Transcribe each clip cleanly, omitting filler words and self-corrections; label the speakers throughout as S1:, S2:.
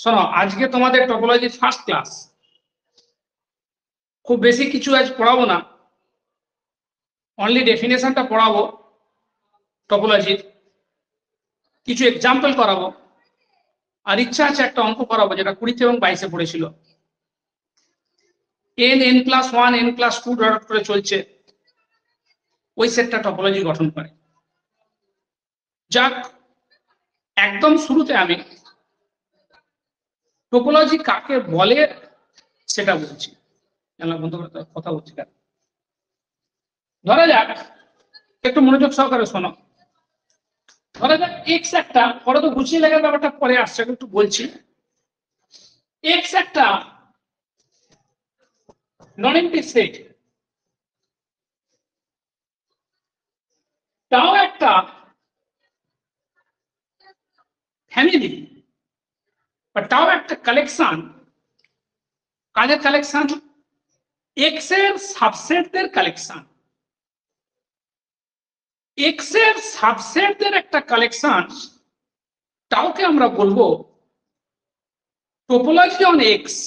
S1: শোনো, আজকে তোমাদের টপোলজি ফার্স্ট ক্লাস। খুব বেশি কিছু আজ পড়াবো না, অনলি ডেফিনেশনটা পড়াবো টপোলজির, কিছু এক্সাম্পল করাবো, আর ইচ্ছা আছে একটা অঙ্ক করাবো যেটা 20 এবং 22-এ পড়েছিল। n+1 n+2 ডট করে চলছে, ওই সেটটা টপোলজি গঠন করে। যাক, একদম শুরুতে আমি টোপোলজি কাকে বলে সেটা বলছি। বন্ধু কথা বলছি, ধরা যাক, একটু মনোযোগ সহকারে শোনো। ধরা যাক এক্স একটা, পরে তো গুছিয়ে লেখার ব্যাপারটা পরে আসছে, একটু বলছি। এক্স একটা নন এমপ্টি সেট, তাও একটা ফ্যামিলি, বা তাও একটা কালেকশন। কাদের কালেকশন? এক্স এর সাবসেটদের কালেকশন। এক্স এর সাবসেটদের একটা কালেকশন, তাওকে আমরা বলবো টোপোলজি অন এক্স।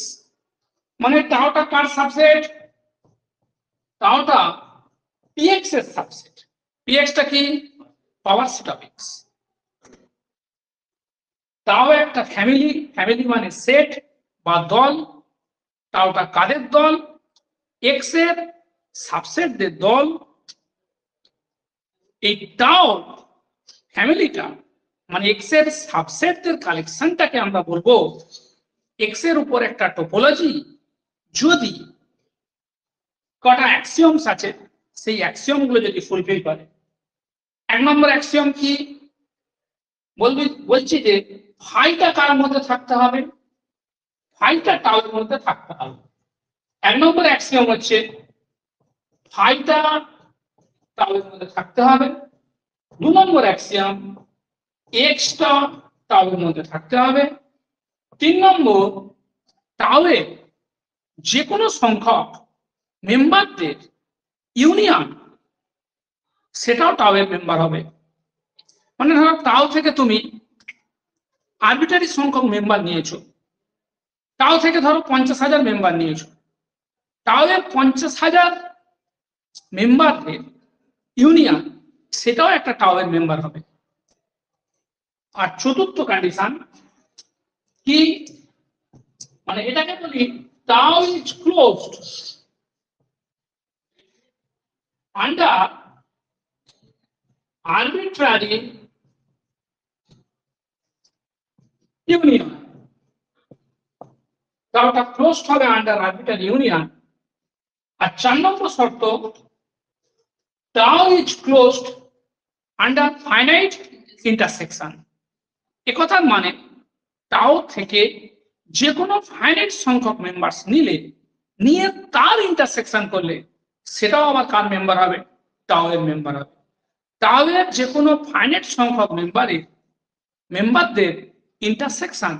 S1: মানে তাওটা কার সাবসেট? তাওটা পিএক্স এর সাবসেট। পিএক্সটা কি? Power set of x. তাও একটা ফ্যামিলি, ফ্যামিলি মানে সেট বা দল। তাওটা কাদের দল? এক্স এর সাবসেটদের দল। এই তাও ফ্যামিলিটা মানে এক্স এর সাবসেটদের কালেকশনটাকে আমরা বলবো এক্স এর উপর একটা টোপোলজি, যদি কটা অ্যাক্সিওমস আছে সেই অ্যাক্সিওম গুলো যদি ফুলফিল করে। 1 নম্বর অ্যাক্সিওম কি বলছি যে ফাইটা কার মধ্যে থাকতে হবে? ফাইটা টাউয়ের মধ্যে থাকতে হবে। 1 নম্বর অ্যাক্সিওম হচ্ছে ফাইটা টাউয়ের মধ্যে থাকতে হবে। 2 নম্বর অ্যাক্সিওম এক্সটা টাউয়ের মধ্যে থাকতে হবে। 3 নম্বর টাউয়ের যে কোনো সংখ্যক মেম্বারদের ইউনিয়ন, সেটাও টাউয়ের মেম্বার হবে। মানে ধরো টাও থেকে তুমি আরবিটারি সংখ্যক মেম্বার নিয়েছো, টাও থেকে ধরো 50,000 মেম্বার নিয়েছো, টাওয়ের 50,000 মেম্বারদের ইউনিয়ন, সেটাও একটা টাওয়ের মেম্বার হবে। আর চতুর্থ কন্ডিশন কি, মানে এটাকে বলি tau is closed under arbitrary union. টাওটা ক্লোজড হবে আন্ডার আরবিট্রারি ইউনিয়ন। আর 4 নম্বর শর্ত, tau is closed under finite intersection. একথার মানে টাও থেকে যে কোনো ফাইনাইট সংখ্যক মেম্বার্স নিয়ে তার ইন্টারসেকশন করলে সেটাও আবার কার মেম্বার হবে? টাও এর মেম্বার হবে। টাও এর যে কোনো ফাইনাইট সংখ্যক মেম্বারদের ইন্টারসেকশন,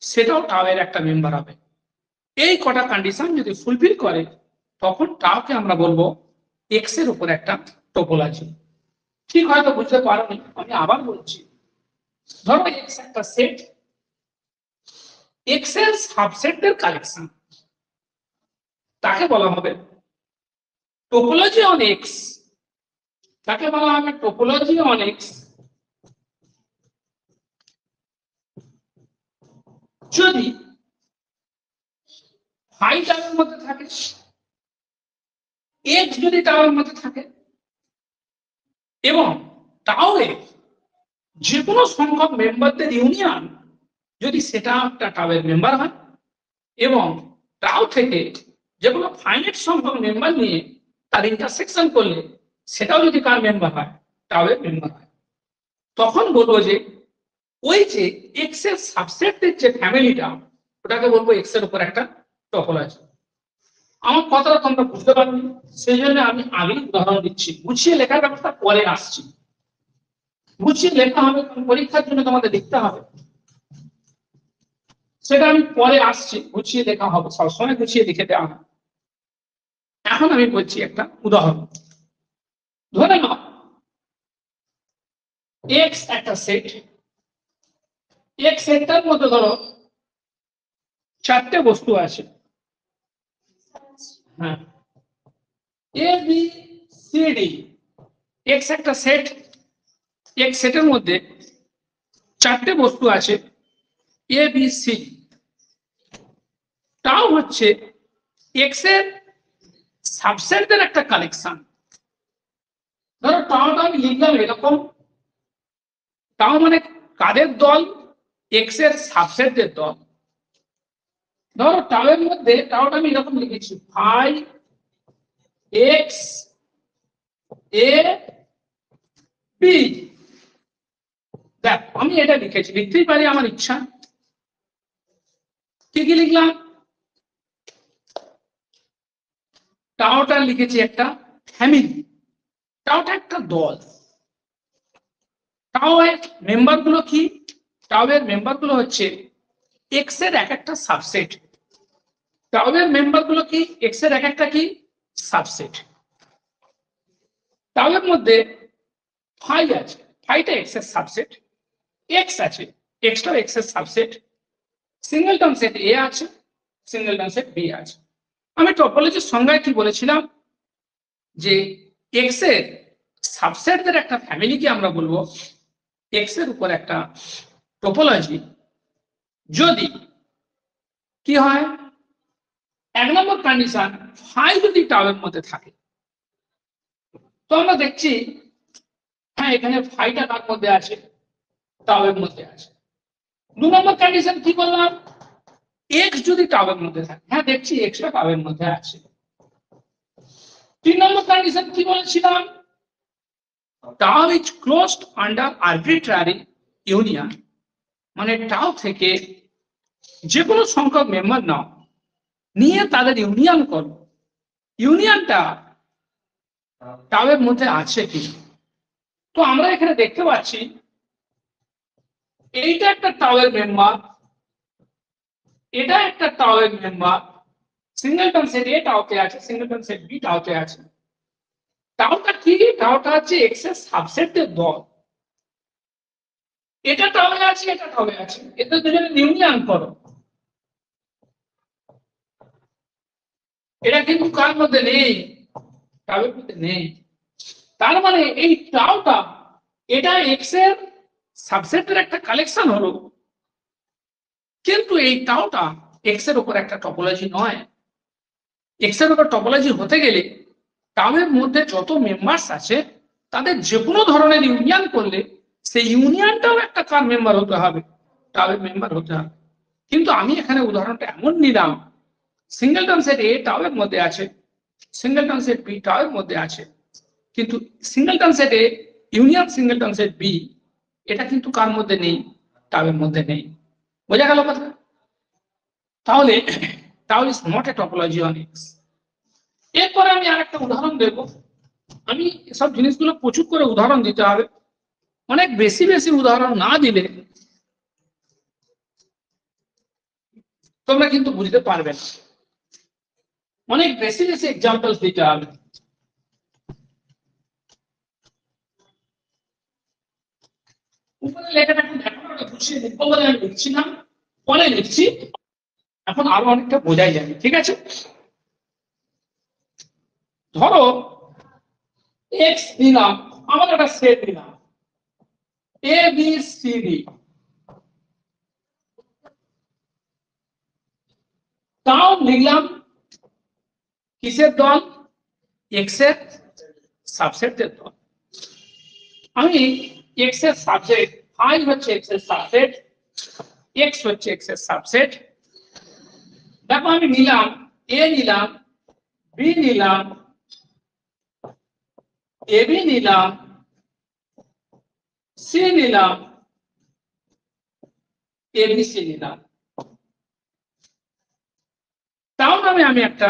S1: সেটাও টাও এর একটা মেম্বার হবে। এই কটা কন্ডিশন যদি ফুলফিল করে, তখন টাওকে আমরা বলবো এক্স এর উপর একটা টোপোলজি। ঠিক হয়তো বুঝতে পারোনি, আমি আবার বলছি। ধরো এক্স একটা সেট, এক্স এর সাবসেটদের কালেকশন, তাকে বলা হবে টোপোলজি অন এক্স। তাকে বলা হবে টোপোলজি অন এক্স যদি ফাই টাওয়ের মধ্যে থাকে, এক্স যদি টাওয়ের মধ্যে থাকে, এবং টাওয়ের যে কোনো সংখ্যক মেম্বারদের ইউনিয়ন যদি সেটা একটা টাওয়ের মেম্বার হয়, এবং টাও থেকে যে কোনো ফাইনাইট সংখ্যক মেম্বার নিয়ে তার ইন্টারসেকশন করলে সেটাও যদি কার মেম্বার হয়? টাওয়ের মেম্বার হয়। তখন বলবো যে ওই যে এক্স এর সাবসেটের যে ফ্যামিলিটা, ওটাকে বলবো এক্স এর উপর একটা টপোলজি। আমার কথাটা তোমরা বুঝতে পারবে, সেই জন্য আমি আগেই উদাহরণ দিচ্ছি। গুছিয়ে লেখার ব্যাপারটা পরে আসছি। গুছিয়ে লেখা হবে, পরীক্ষার জন্য তোমাদের লিখতে হবে, সেটা আমি পরে আসছি। গুছিয়ে লেখা হবে, সবসময় গুছিয়ে লিখে দেওয়া হয়। এখন আমি বলছি একটা উদাহরণ। ধরে নাও এক্স একটা সেট, এক্স সেটটার মধ্যে ধরো চারটে বস্তু আছে, হ্যাঁ, এ বি সি ডি, এক্স একটা সেট, এক্স সেটের মধ্যে চারটে বস্তু আছে এ বি সি, তাও হচ্ছে এক্স এর সাবসেটদের একটা কালেকশন। ধরো টাওটা আমি লিখলাম এরকম, তাও মানে কাদের দল? এক্স এর সাবসেটদের দল। ধরো টাওয়ের মধ্যে টাওটা আমি এরকম লিখেছি, ফাই এক্স এ বি। দেখ আমি এটা লিখেছি, লিখতেই পারি আমার ইচ্ছা। কি কি লিখলাম? টাওটা লিখেছি একটা ফ্যামিলি, টাওটা একটা দল। টাও এর মেম্বার গুলো কি? টাও এর মেম্বার গুলো হচ্ছে এক্স এর এক একটা সাবসেট। টাও এর মেম্বার গুলো কি? এক্স এর এক একটা কি সাবসেট। টাও এর মধ্যে ফাই আছে, ফাইটা এক্স এর সাবসেট। এক্স আছে, এক্সটা এক্স এর সাবসেট। সিঙ্গেলটন সেট এ আছে, সিঙ্গেলটন সেট বি আছে। আমি টপোলজির সংজ্ঞায় কি বলেছিলাম? যে এক্স এর সাবসেটদের একটা ফ্যামিলিকে আমরা বলবো এক্স এর উপর একটা টপোলজি যদি কি হয়, এক নম্বর কন্ডিশন ফাই যদি টাওয়ের মধ্যে থাকে, তো আমরা দেখছি হ্যাঁ এখানে ফাইটা কার মধ্যে আছে? টাওয়ের মধ্যে আছে। দু নম্বর কন্ডিশন কি বললাম? এক্স যদি টাওয়ের মধ্যে থাকে, হ্যাঁ দেখছি এক্সটা টাওয়ের মধ্যে আছে। তিন নম্বর কন্ডিশন কি বলেছিলাম? টাও is closed under arbitrary union, মানে টাও থেকে যে কোনো সংখ্যক মেম্বার নাও, নিয়ে তাদের ইউনিয়ন করো, ইউনিয়নটা টাওয়ের মধ্যে আছে কি। তো আমরা এখানে দেখতে পাচ্ছি এইটা একটা টাওয়ের মেম্বার, এটা একটা টাওয়ের মেম্বার, সিঙ্গেলটন সেট এ টাওতে আছে, সিঙ্গেলটন সেট বি টাওতে আছে। টাওটা কি? টাওটা হচ্ছে এক্স এর সাবসেটের দল। এটা টাওয়ে আছে, এটা টাওয়ে আছে, এটা দুজনে ইউনিয়ন করো। এটা কিন্তু কার মধ্যে নেই? টাওয়ের মধ্যে নেই। তার মানে এই টাওটা এটা এক্স এর সাবসেটের একটা কালেকশন হলো, কিন্তু এই টাওটা এক্স এর উপর একটা টপোলজি নয়। এক্স এর উপর টপোলজি হতে গেলে টাওয়ের মধ্যে যত মেম্বার্স আছে তাদের যে কোনো ধরনের ইউনিয়ন করলে সেই ইউনিয়নটাও একটা কার মেম্বার হতে হবে? টাওয়ের মেম্বার হতে হবে। কিন্তু আমি এখানে উদাহরণটা এমন নিলাম, সিঙ্গেলটন সেট এ টাওয়ের মধ্যে আছে, সিঙ্গেলটন সেট বি টাওয়ের মধ্যে আছে, কিন্তু singleton set A union singleton set B এটা কিন্তু কার মধ্যে নেই? টাওয়ের মধ্যে নেই। বোঝা গেল কথা? তাহলে টাও is not a topology on x. এরপরে আমি আরেকটা উদাহরণ দেব। আমি সব জিনিসগুলো প্রচুর করে উদাহরণ দিতে হবে, অনেক বেশি বেশি উদাহরণ না দিলে তোমরা কিন্তু বুঝতে পারবে না, অনেক বেশি বেশি এক্সাম্পল দিতে হবে। উপরে লেখাটা এখন গুছিয়ে লিখবো বলে আমি লিখছি না, পরে লিখছি, এখন আরো অনেকটা বোঝাই যাবে। ঠিক আছে? ধরো এক্স দিলাম, আমার একটা সেট দিলাম এ বি সি ডি, তাও লিখলাম কিসের দল? এক্স এর সাবসেটের দল। আমি এক্স এর সাবসেট, ফাই হচ্ছে এক্স এর সাবসেট, এক্স হচ্ছে এক্স এর সাবসেট। দেখো আমি নিলাম এ নিলাম, বি নিলাম, এ বি নিলাম, সি নিলাম, এবিসি নিলাম। তাও নামে আমি একটা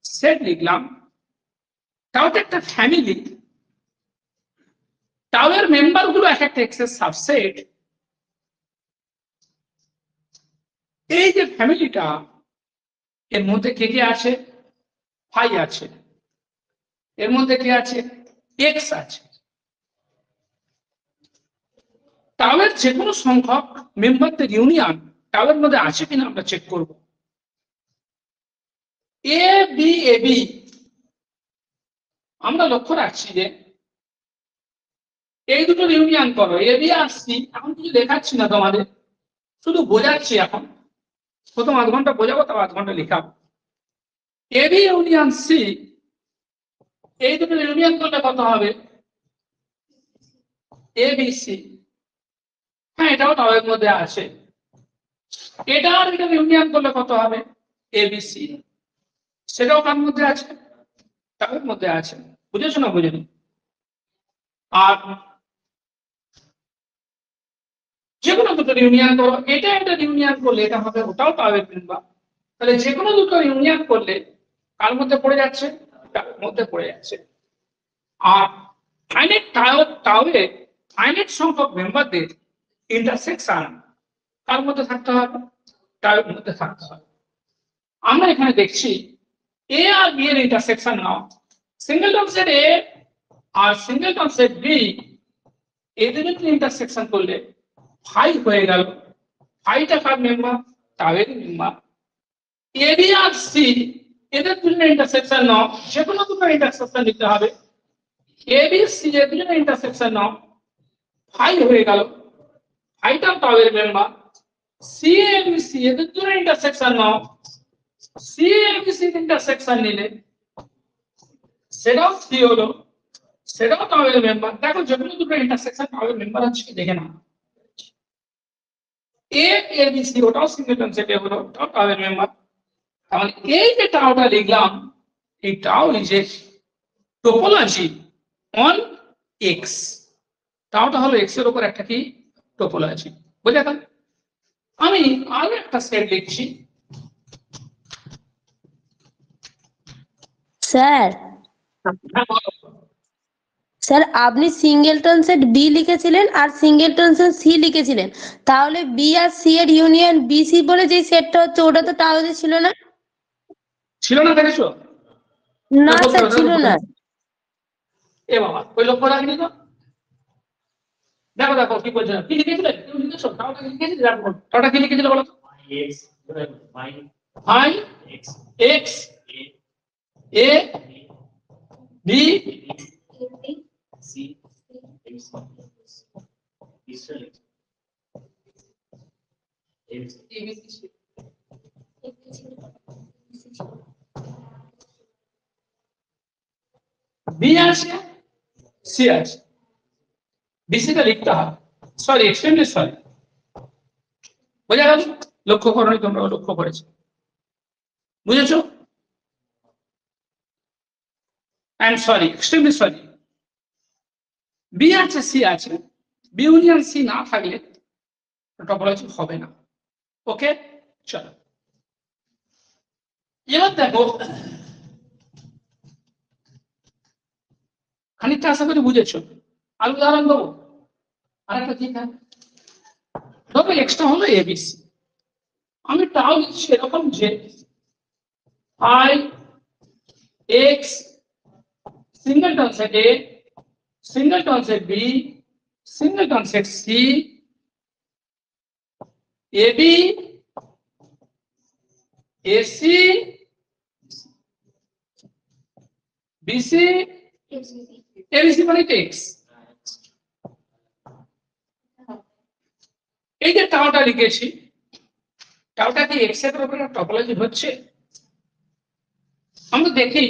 S1: সেট লিখলাম, তাও একটা ফ্যামিলি, তাও এর মেম্বার গুলো এক একটা এক্স এর সাবসেট। এই যে ফ্যামিলিটা, এর মধ্যে কে কে আছে? ফাই আছে, এর মধ্যে কে আছে? এক্স আছে। টাওয়ের যে কোনো সংখ্যক মেম্বারদের ইউনিয়ন টাওয়ের মধ্যে আছে কিনা আমরা চেক করব। এ বি এ বি আমরা লক্ষ্য রাখছি যে এই দুটো ইউনিয়ন করো, এ বি আর সি। এখন কিছু দেখাচ্ছি না তোমাদের, শুধু বোঝাচ্ছি। এখন প্রথম আধ ঘন্টা বোঝাবো, তারপর আধ ঘন্টা লেখাবো। এ বি ইউনিয়ন সি, এই দুটো ইউনিয়ন করলে কত হবে? এ বি সি। হ্যাঁ, এটাও টাওয়ের মধ্যে আছে। এটা আর এটা ইউনিয়ন করলে কত হবে? এ বি সি। সেটাও কার মধ্যে আছে? টাওয়ের মধ্যে আছে। বুঝেছো না বুঝেনি? আর যে কোনো দুটো ইউনিয়ন করো, এটা একটা ইউনিয়ন করলে এটা হবে, ওটাও টাওয়ের মেম্বার। তাহলে যে কোনো দুটো ইউনিয়ন করলে কার মধ্যে পড়ে যাচ্ছে? টাওয়ের মধ্যে পড়ে যাচ্ছে। আর ফাইনাইট টাওয়ে ফাইনাইট সংখ্যক মেম্বারদের ইন্টারসেকশন কার মধ্যে থাকতে হবে? টাওয়ের মধ্যে থাকতে হবে। আমরা এখানে দেখছি এ আর বি এর ইন্টারসেকশন নাও। সিঙ্গেলটন সেট এ আর সিঙ্গেলটন সেট বি, এদের ইন্টারসেকশন করলে ফাই হয়ে গেল। ফাইটা কার member? টাওয়ের member. A B R C, এদের দুজনের ইন্টারসেকশন নাও। যে কোনো দুটো ইন্টারসেকশন নিতে হবে। এ বি সি এর দুজনের ইন্টারসেকশন নাও, ফাই হয়ে গেল। ফাইটা টাওয়ের মেম্বার। সি এ বি সি এদের দুজনের ইন্টারসেকশন নাও। সি এ বি সি ইন্টারসেকশন নিলে সেটাও সি হলো, সেটাও টাওয়ের মেম্বার। দেখো যে কোনো দুটো ইন্টারসেকশন টাওয়ের মেম্বার আছে কি দেখে না। এ এ বি সি ওটাও সিঙ্গেলটন সেটে হলো, ওটাও টাওয়ের মেম্বার। তাহলে এই যে টাওটা লিখলাম, এই tau is a topology on X. টাওটা হলো এক্স এর উপর একটা কি টোপোলজি। বুঝলে গেল? আমি আরো একটা সেট লিখছি।
S2: স্যার স্যার আপনি সিঙ্গেলটন সেট বি লিখেছিলেন আর সিঙ্গেলটন সেট সি লিখেছিলেন, তাহলে বি আর সি এর ইউনিয়ন বি সি বলে যে সেটটা হচ্ছে ওটা তো টাওয়ারে ছিল না?
S1: ছিল না, দেখেছো?
S2: না স্যার, ছিল না।
S1: এ বাবা, ওই লক্ষ্য রাখলি তো। দেখো দেখো কি বলছে, কি লিখেছিলেন? তুমি লিখেছো টাওটা কি লিখেছিলে? দেখো টাওটা কি লিখেছিল বলো তো। I X A B
S3: C
S1: B আছে, সি আছে। বিসিটা লিখতে হবে। Sorry, extremely sorry. বোঝা গেল? লক্ষ্য করনি তোমরা, লক্ষ্য করেছো? বুঝেছো? I am sorry, extremely sorry. B আছে, সি আছে। বি ইউনিয়ন সি না থাকলে টপোলজি হবে না। ওকে, চলো এবার দেখো, খানিকটা আশা করি বুঝেছো। আর উদাহরণ দেবো আরেকটা। ঠিক আছে, ধরো এক্সটা হলো এবিসি। আমি টাও লিখছি এরকম যে I X singleton set A, singleton set B, singleton set C, AB AC BC ABC মানে এক্স। এই যে টাওটা লিখেছি, টাওটা কি এক্স এর উপরে টপোলজি হচ্ছে? আমরা দেখি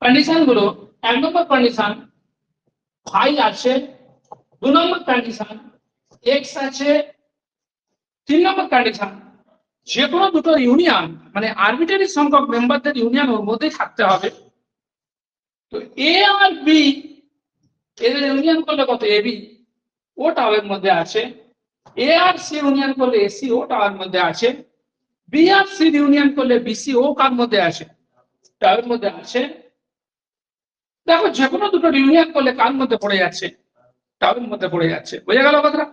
S1: কন্ডিশন গুলো। এক নম্বর কন্ডিশন ফাই আছে, দু নম্বর কন্ডিশন এক্স আছে, তিন নম্বর কন্ডিশন যে কোনো দুটো ইউনিয়ন মানে আরবিটারি সংখ্যক মেম্বারদের ইউনিয়ন ওর মধ্যেই থাকতে হবে। তো এ আর বি এদের ইউনিয়ন করলে কত? এ বি ও টাওয়ের মধ্যে আছে। এ আর সি ইউনিয়ন করলে এসি ও টাওয়ের মধ্যে আছে। বি আর সি ইউনিয়ন করলে বিসি ও কার মধ্যে আছে? টাওয়ের মধ্যে আছে। দেখো যে কোনো দুটো ইউনিয়ন করলে কার মধ্যে পড়ে যাচ্ছে? টাওয়ের মধ্যে পড়ে যাচ্ছে। বোঝা গেল কথাটা?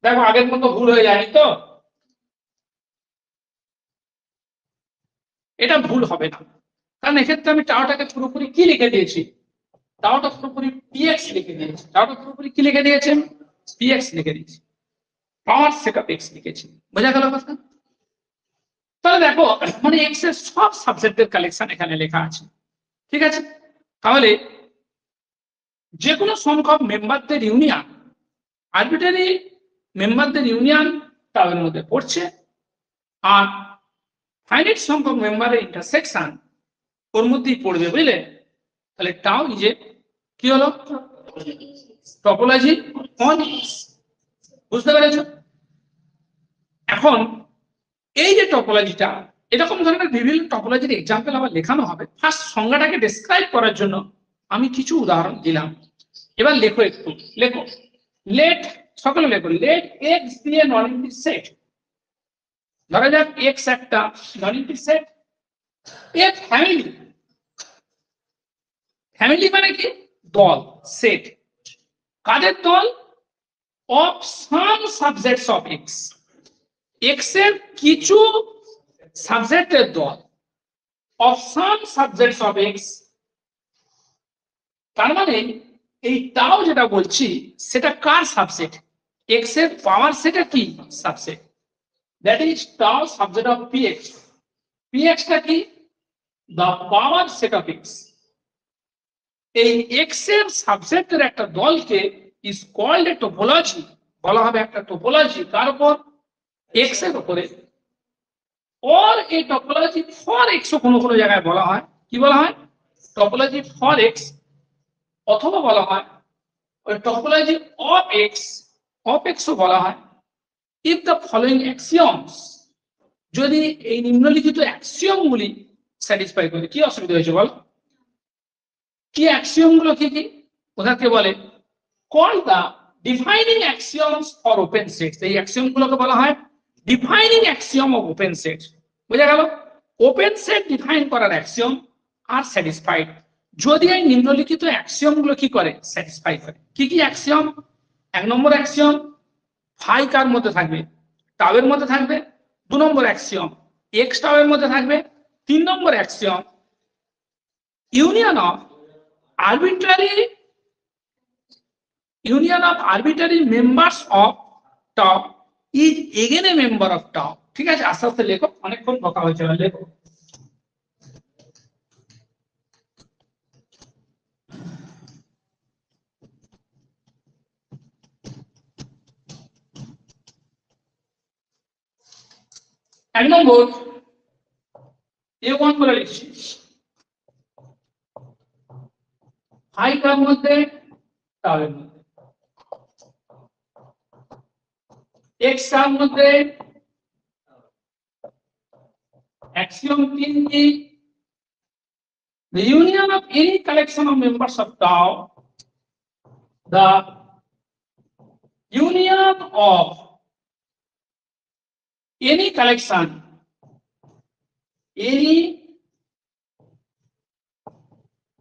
S1: দেখো আগের মতো ভুল হয়ে যায়নি তো? এটা ভুল হবে না, কারণ এক্ষেত্রে আমি টাওটাকে পুরোপুরি কি লিখে দিয়েছি? টাওটা পুরোপুরি পিএক্স লিখে দিয়েছি। টাওটা পুরোপুরি কি লিখে দিয়েছেন? পিএক্স লিখে দিয়েছি। পাওয়ার সেটআপ এক্স লিখেছি। বোঝা গেল কথা? তাহলে দেখো মানে এক্স এর সব সাবজেক্টের কালেকশন এখানে লেখা আছে, ঠিক আছে। তাহলে যে কোনো সংখ্যক মেম্বারদের ইউনিয়ন, আরবিটারি মেম্বারদের ইউনিয়ন টাউয়ের মধ্যে পড়ছে, আর ফাইনাইট সংখ্যক মেম্বারের ইন্টারসেকশন ওর মধ্যেই পড়বে, বুঝলে। তাহলে টাউ ইজ এ কি হলো, টপোলজি অন এক্স, বুঝতে পেরেছো? এখন এই যে টপোলজিটা, এরকম ধরনের বিভিন্ন টপোলজির এক্সাম্পল আবার লেখানো হবে। ফার্স্ট সংজ্ঞাটাকে ডেসক্রাইব করার জন্য আমি কিছু উদাহরণ দিলাম। এবার লেখো, একটু লেখো। লেট, সকলে লেখো, লেট এক্স দিয়ে নন ইন্টিজ সেট। ধরা যাক এক্স একটা নন ইন্টিজ সেট, এ ফ্যামিলি, ফ্যামিলি মানে কি, দল, সেট। কাদের দল? Of some subjects of x, x এর কিছু সাবজেক্টের দল। Of some subjects of x, তার মানে এই টাও যেটা বলছি সেটা কার সাবসেট? এক্স এর পাওয়ার সেটা কি সাবসেট? দ্যাট ইজ টাও সাবজেক্ট অফ px। px টা কি? The power set of x. এই এক্স এর সাবজেক্টের একটা দলকে ইজ কল্ড এ টোপোলজি, বলা হবে একটা টোপোলজি। কার উপর? এক্স এর উপরে। Or a topology for X ও কোনো কোনো জায়গায় বলা হয়, কি বলা হয়? টোপোলজি ফর এক্স, অথবা বলা হয় ওই topology of X, of X ও বলা হয়। ইফ দ্য ফলোইং অ্যাক্সিয়মস, যদি এই নিম্নলিখিত অ্যাক্সিয়ম গুলি স্যাটিসফাই করে। কি অসুবিধা হয়েছে বল? কি অ্যাক্সিয়ম গুলো কি কি? ওটাকে বলে call the defining axioms for open sets. এই অ্যাক্সিয়ম গুলোকে বলা হয় defining axiom of open set. বোঝা গেল? ওপেন সেট ডিফাইন করার অ্যাক্সিয়ম আর স্যাটিসফাইড যদি এই নিম্নলিখিত অ্যাক্সিয়ম গুলো কি করে, স্যাটিসফাই করে। কি কি অ্যাক্সিয়ম? এক নম্বর অ্যাক্সিয়ম, ফাই কার মধ্যে থাকবে? টাউয়ের মধ্যে থাকবে। দু নম্বর অ্যাক্সিয়ম, এক্স টাউয়ের মধ্যে থাকবে। তিন নম্বর axiom, union of arbitrary, union of arbitrary members of tau is again a member of tau। ঠিক আছে, আস্তে আস্তে লেখো, অনেকক্ষণ কথা হয়েছে, লেখো। এক নম্বর A1 বলে লিখছি, ফাই কার মধ্যে? টাউ এর মধ্যে। এক্স কার মধ্যে? অ্যাক্সিয়ম 3 কি? The union of any collection of members of tau, the union of any collection, any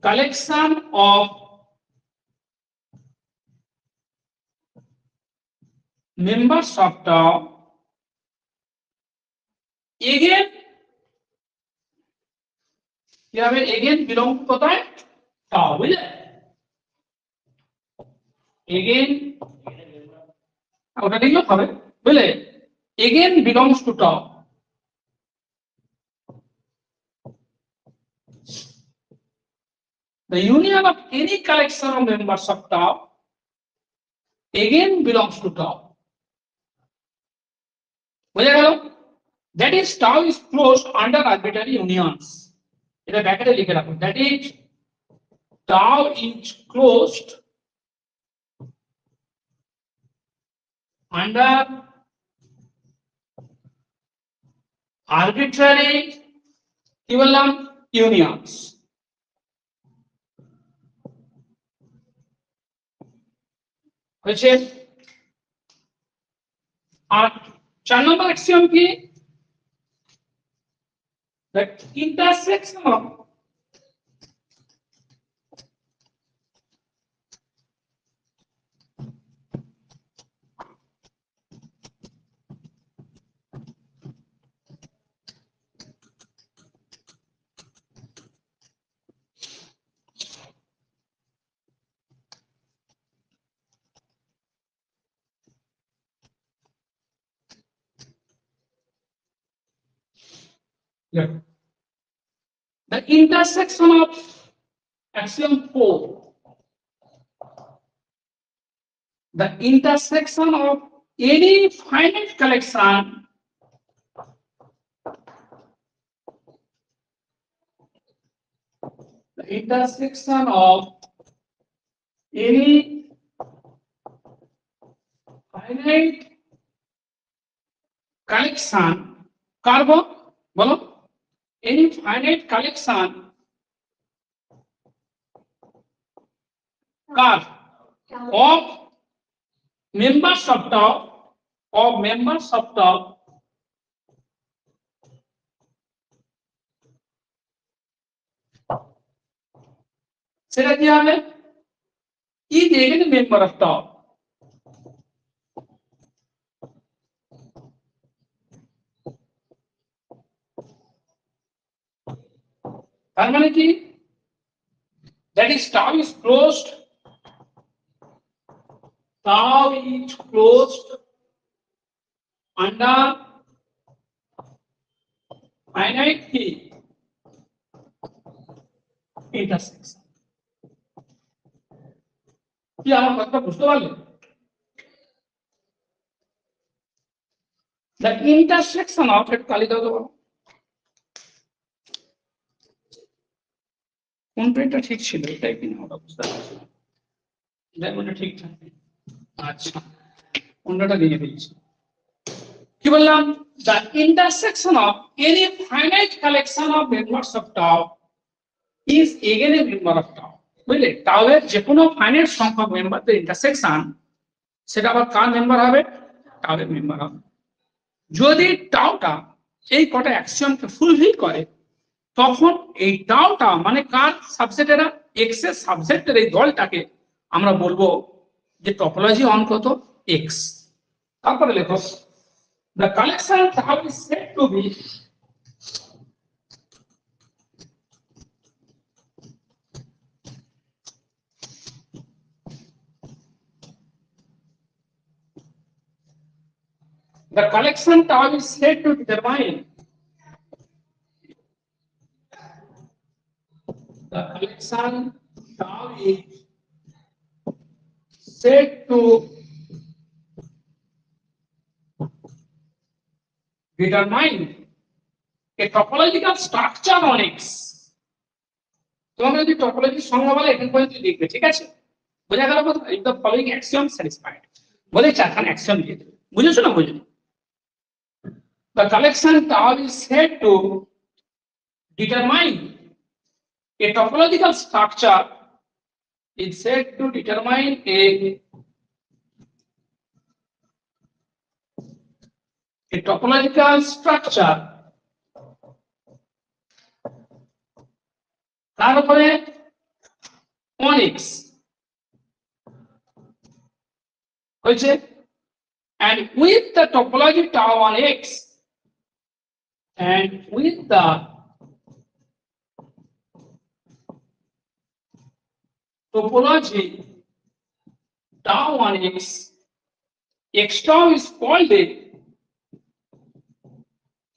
S1: collection of members of tau again, কি হবে? again belong to কোথায়? tau, বুঝলে? again ওটা লিখলে হবে, বুঝলে? again belongs to tau। The union of any collection of members of tau again belongs to tau। বুঝা গেল? That is tau is closed under arbitrary unions। এটা ব্র্যাকেটে লিখে রাখো, that is tau is closed under arbitrary, কি বললাম, unions। হয়েছে? আর 4 নম্বর axiom কি? The intersection of Look. The intersection of axiom 4, the intersection of any finite collection the intersection of any finite collection carbon bolo any finite collection curve of members of tau সেটা কি হবে ই দেখেন member of tau তার মানে কি that is tau is closed under finite key intersection কি আমার কথা বুঝতে পারলেন the intersection of it কালি দাও তো কোন পেনটা ঠিক ছিল এটাই কিনা ওটা বুঝতে পারছি দেখুন ঠিক থাকে আচ্ছা অন্যটা দিয়ে দিয়েছি কি বললাম the intersection of any finite collection of members of tau is again a member of tau বুঝলে tau এর যে কোনো ফাইনাইট সংখ্যক মেম্বারদের ইন্টারসেকশন সেটা আবার কার মেম্বার হবে tau এর মেম্বার হবে যদি টাউটা এই কটা অ্যাকসিওমকে ফুলফিল করে তখন এই টাউটা মানে কার সাবসেটেরা এক্স এর সাবসেটের এই দলটাকে আমরা বলবো যে টপোলজি অন কত এক্স তারপরে লেখো the collection tau is said to be the collection tau is said to determine the collection tau is said to determine a topological structure on X. তোমাকে যদি টপোলজির সংজ্ঞা বলে এখান পর্যন্ত লিখবে ঠিক আছে বোঝা গেল কথা if the following axiom satisfied বলে চারখানা অ্যাক্সিওম দিয়ে দেবে বুঝেছো না বুঝলি the collection tau is said to determine a topological structure is said to determine a topological structure তারপরে on X হয়েছে and with the topology tau on X and with the topology tau on X X tau is called a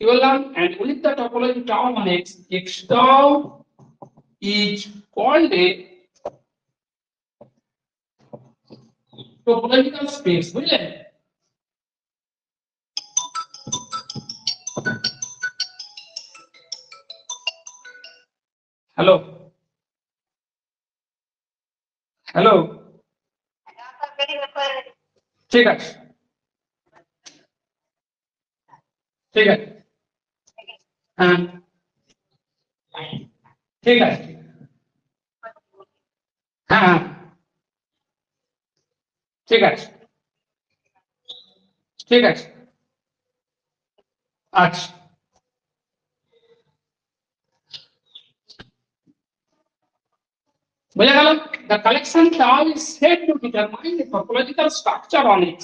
S1: and with the topology tau on X X tau is called a topological space বুঝলেন hello hello ঠিক আছে ঠিক আছে হ্যাঁ ঠিক আছে হ্যাঁ ঠিক আছে ঠিক আছে আচ্ছা বোঝা গেল the collection tau is said to determine the topological structure on X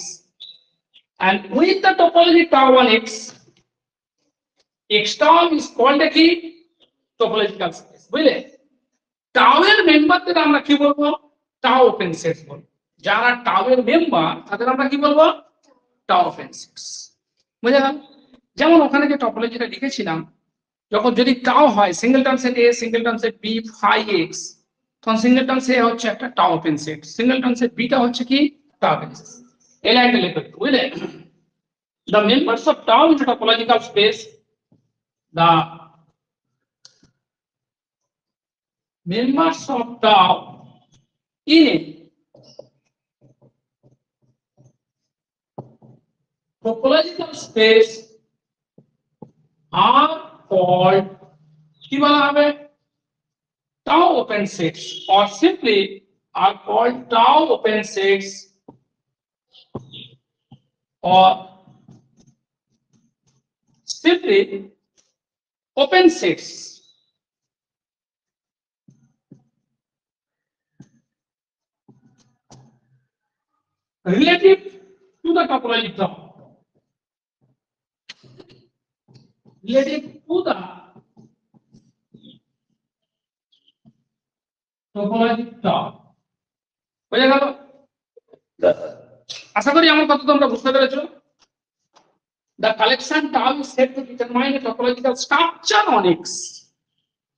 S1: and with the topology tau on X X tau is called a key topological space বুঝলে tau এর মেম্বারদের আমরা কি বলবো tau open sets বলবো যারা tau এর member তাদের আমরা কি বলবো tau open sets বুঝা গেল যেমন ওখানে যে টপোলজিটা লিখেছিলাম যখন যদি টাও হয় singleton set A singleton set B phi X, তখন সিঙ্গেলটন সেট হচ্ছে একটা tau open set, singleton set beta হচ্ছে কি টাও ওপেন সেট। এই লাইনটা লিখে বুঝলে? The members of tau in the topological space, the members of tau in a topological space are called কি বলা হবে tau open sets, or simply are called tau open sets or simply open sets. Relative to the topology tau, relative to the topology tau, বুঝে গেল? আশা করি আমার কথা তোমরা বুঝতে পেরেছো। The collection tau is said to determine a topological structure on X.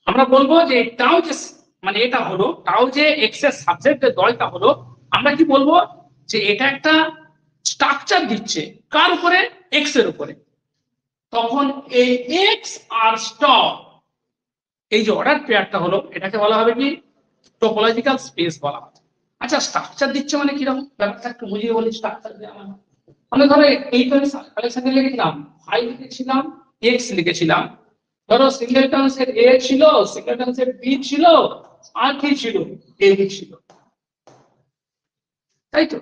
S1: আমরা বলবো যে টাও যে মানে এটা হলো টাও যে X এর সাবজেক্টের দলটা হলো, আমরা কি বলবো যে এটা একটা স্ট্রাকচার দিচ্ছে কার উপরে X এর উপরে। তখন এই X আর স্টার এই যে অর্ডার পেয়ারটা হলো এটাকে বলা হবে কি টোপোলজিক্যাল স্পেস বলা হবে। আচ্ছা স্ট্রাকচার দিচ্ছে মানে কি রকম ব্যাপারটা একটু বুঝিয়ে বলি। স্ট্রাকচার দেওয়া মানে ধরো এই তো কালেকশনে লিখেছিলাম ফাই লিখেছিলাম এক্স লিখেছিলাম, ধরো সিঙ্গেলটন সেট এ ছিল, সিঙ্গেলটন সেট বি ছিল, আর কি ছিল এ বি ছিল, তাই তো।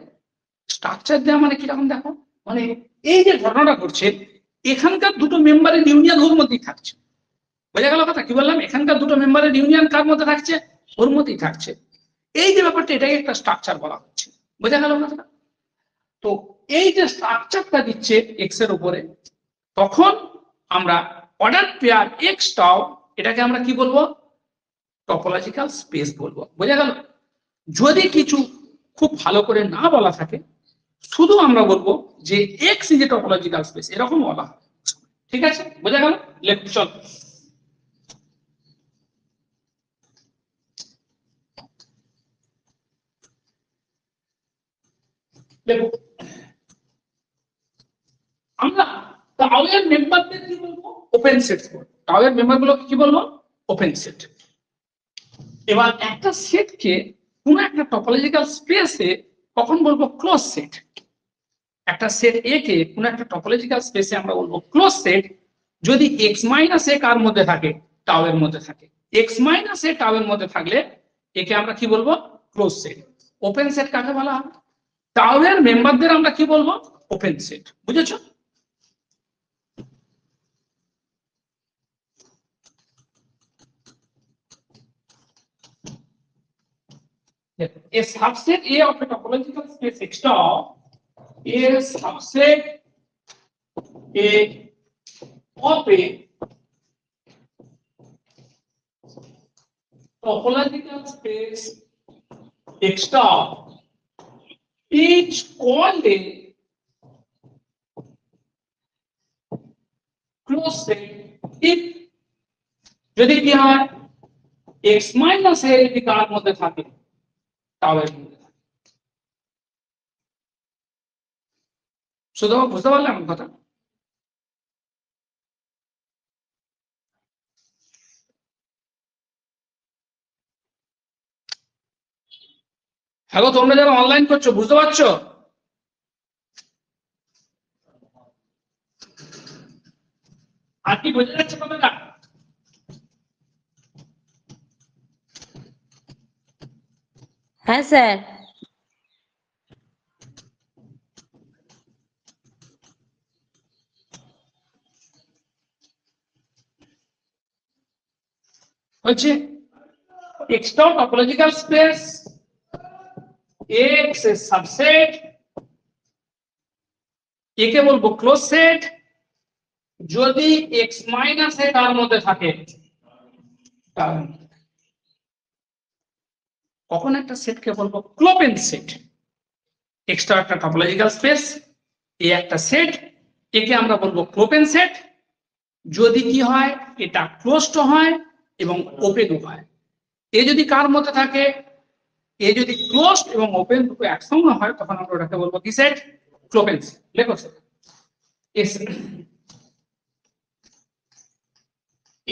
S1: স্ট্রাকচার দেওয়া মানে কিরকম দেখো, মানে এই যে ঘটনাটা ঘটছে এখানকার দুটো মেম্বারের ইউনিয়ন ওর মধ্যেই থাকছে। বোঝা গেল কথা? কি বললাম? এখানকার দুটো মেম্বারের ইউনিয়ন কার মধ্যে থাকছে? ওর মধ্যেই থাকছে। এই যে ব্যাপারটা এটাই একটা স্ট্রাকচার বলা হচ্ছে। বোঝা গেল কথা? তো এই যে স্ট্রাকচারটা দিচ্ছে এক্স এর উপরে, তখন আমরা অর্ডার পেয়ার এক্স টাও এটাকে আমরা কি বলবো টপোলজিক্যাল স্পেস বলবো। বোঝা গেল? যদি কিছু খুব ভালো করে না বলা থাকে শুধু আমরা বলবো যে x is a topological space, এরকম বলা। ঠিক আছে? বোঝা গেল? লেখ চল দেখো আমরা টাওয়ের মেম্বারদের কি বলবো ওপেন সেট বলবো। টাওয়ের মেম্বারগুলো কি বলবো ওপেন সেট। এবার একটা সেটকে কোন একটা টপোলজিক্যাল স্পেসে কখন বলবো ক্লোজ সেট। একটা সেট এ কে কোন একটা টপোলজিক্যাল স্পেসে আমরা বলবো ক্লোজ সেট যদি এক্স মাইনাস এ কার মধ্যে থাকে টাও এর মধ্যে থাকে। এক্স মাইনাস এ টাও এর মধ্যে থাকলে একে আমরা কি বলবো ক্লোজ সেট। ওপেন সেট কাকে বলা হয়? টাও এর মেম্বারদের আমরা কি বলবো ওপেন সেট। বুঝেছো? A subset A of a topological space X tau is subset A of a topological space X tau is called a closed set if যদি কি হয় x minus a যদি কার মধ্যে থাকে টাও এর মধ্যে থাকে। শুধু বুঝতে পারলাম কথা? হ্যালো তোমরা যারা অনলাইন করছো বুঝতে পারছো? আর কি বোঝা যাচ্ছে কথাটা?
S2: হ্যাঁ স্যার।
S1: হচ্ছে X tau topological space X is subset একে বলবো ক্লোজ সেট যদি x মাইনাস এ কার মধ্যে থাকে। কখন একটা সেটকে বলবো ক্লোপেন সেট। X tau একটা টপোলজিক্যাল স্পেস, এ একটা সেট, একে আমরা বলবো ক্লোপেন সেট যদি কি হয়, এটা ক্লোজড হয় এবং ওপেন হয়। এ যদি কার মধ্যে থাকে, এ যদি ক্লোজড এবং ওপেন দুটো একসঙ্গে হয়, তখন আমরা ওটাকে বলবো কি সেট? ক্লোপেন সেট। লেখো set.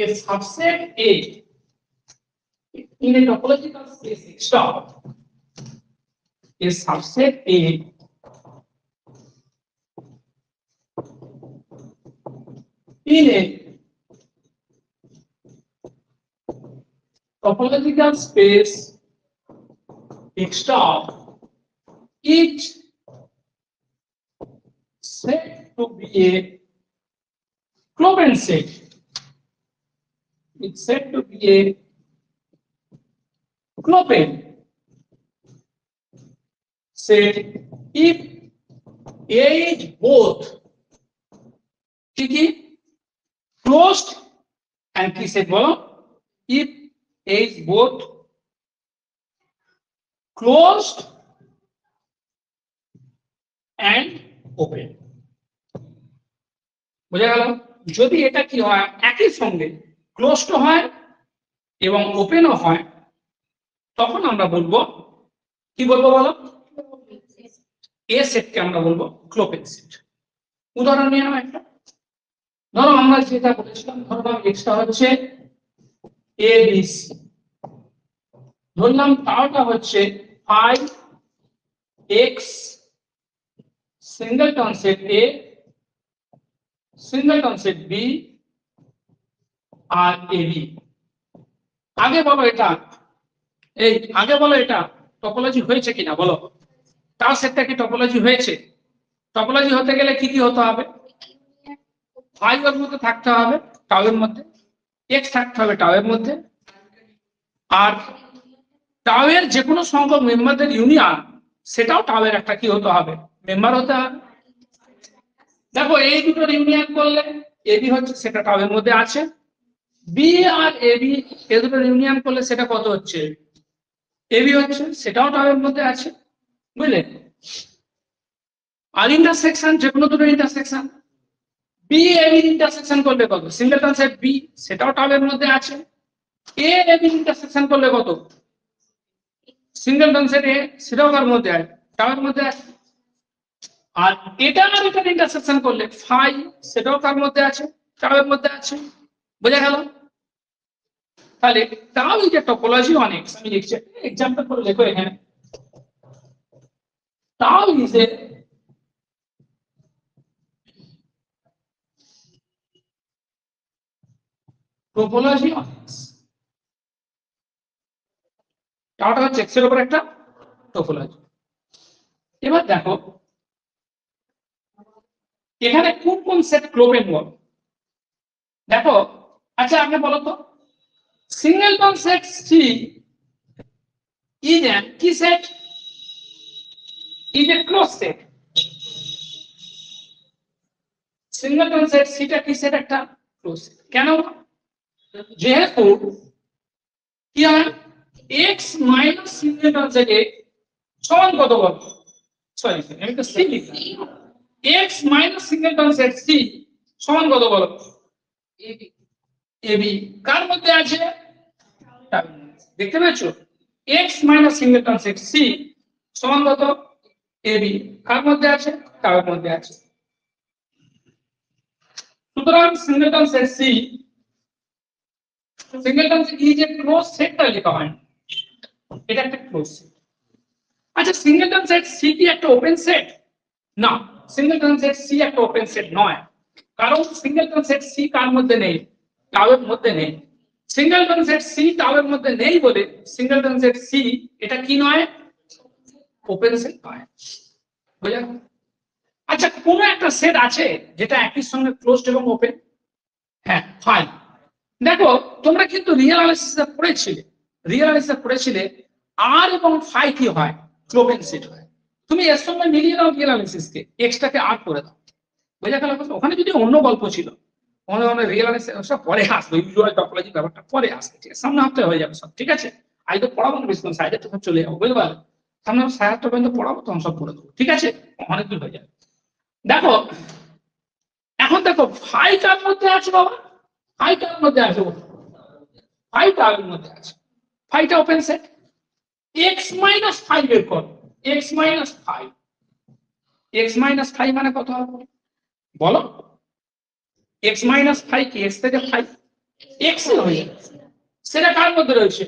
S1: A subset A in a topological space stop, a subset A in a topological space stop is said to be a Klopen set. It's said to be a Klopen set if A is both closed and কি set বলো? If A is both closed and open. বুঝা গেল? যদি এটা কি হয়, একই সঙ্গে ক্লোজড হয় এবং ওপেনও হয়, তখন আমরা বলবো কি বলবো বলো? এ সেটকে আমরা বলবো ক্লোপেন সেট। উদাহরণ নিয়ে নাও একটা। ধরো আমরা যেটা বলেছিলাম, ধরলাম এক্সটা হচ্ছে এ বি সি, ধরলাম তাওটা হচ্ছে 5x singleton set A, singleton set B R A B. আগে বলো এটা, এই আগে বলো এটা টপোলজি হয়েছে কিনা বলো? তাও সেটটা কি টপোলজি হয়েছে? টপোলজি হতে গেলে কি কি হতে হবে? 5 এর মধ্যে থাকতে হবে টাউ এর মধ্যে, x থাকতে হবে টাউ এর মধ্যে, আর টাউ এর যে কোনো সংখ্যক মেম্বারদের ইউনিয়ন, সেটাও টাউ এর একটা কি হতে হবে? মেম্বার হতে হবে। দেখো এই দুটোর ইউনিয়ন করলে এবি হচ্ছে, সেটা টাউ এর মধ্যে আছে। বি আর এবি এই দুটোর ইউনিয়ন করলে সেটা কত হচ্ছে? এবি হচ্ছে, সেটাও টাউ এর মধ্যে আছে। বুঝলে? আর ইন্টারসেকশন, যে কোনো দুটো ইন্টারসেকশন, বি এবি ইন্টারসেকশন করলে কত? সিঙ্গেলটন সেট বি, সেটাও টাউ এর মধ্যে আছে। এ এবি ইন্টারসেকশন করলে কত? সিঙ্গেলটন সেট এ, সেটাও কার মধ্যে আছে? টাউ এর মধ্যে আছে। আর এটা আর এটা ইন্টারসেকশন করলে ফাই, সেটাও কার মধ্যে আছে? টাউ এর মধ্যে আছে। বোঝা গেল? তাহলে tau is a topology on X. আমি লিখছি এক্সাম্পল করে, লেখো এখানে tau is a topology on X. টাউটা হচ্ছে এক্স এর উপর একটা টপোলজি। এবার দেখো এখানে কোন কোন সেট ক্লোপেন বল? দেখো, আচ্ছা আগে বলো তো, singleton set C is an কি set? Is a close set. Singleton set সিটা কি সেট? একটা ক্লোজ সেট। কেন? যেহেতু কি হয়, x minus singleton set A সমান কত বল? সরি আমি তো সি লিখলাম। x minus singleton set C সমান কত বলো? এবি কার মধ্যে আছে? দেখতে পেয়েছ? x minus singleton set C সমান কত? এবি কার মধ্যে আছে? টাউ এর মধ্যে আছে। সুতরাং singleton set C, singleton set is a close সেটটা লেখা হয়, এটা একটা ক্লোজ সেট। আচ্ছা সিঙ্গেলটন সেট সি কি একটা ওপেন সেট? না, সিঙ্গেলটন সেট সি একটা ওপেন সেট নয়, কারণ সিঙ্গেলটন সেট সি কার মধ্যে নেই? টাউ এর মধ্যে নেই। সিঙ্গেলটন সেট সি টাউ এর মধ্যে নেই বলে সিঙ্গেলটন সেট সি এটা কি নয়? ওপেন সেট নয়। বুঝা? আচ্ছা কোন একটা সেট আছে যেটা একই সঙ্গে ক্লোজড এবং ওপেন? হ্যাঁ, ফাইন। দেখো তোমরা কিন্তু রিয়েল অ্যানালিসিসে পড়েছিলে আর এবং ফাই কি হয়? ক্লোপেন সেট হয়। তুমি এর সঙ্গে মিলিয়ে দাও রিয়েল অ্যানালিসিসকে, এক্সটাকে আর করে দাও। বোঝা গেল? ওখানে যদি অন্য গল্প ছিল, রিয়েল অ্যানালিসিস সব পরে আসবে, ইউজুয়াল টপোলজি ব্যাপারটা পরে আসবে, ঠিক আছে? সামনে হপ্তাহে হয়ে যাবে সব, ঠিক আছে? আজ তো পড়াবো না বেশি, সাইডে তখন চলে যাবো, বুঝতে পারলে? সামনে 7:30 পর্যন্ত পড়াবো, তখন সব পড়ে দেবো, ঠিক আছে? অনেক দূর হয়ে যাবে। দেখো এখন দেখো ফাই কার মধ্যে আছে বাবা, ফাই কার মধ্যে আছে, ফাই টার মধ্যে আছে, ফাইটা open set. X minus five বের কর, X minus five, X minus five মানে কত হবে বলো? এক্স মাইনাস ফাইভ কি এক্স থেকে ফাইভ, এক্স হয়ে যাবে, সেটা কার মধ্যে রয়েছে?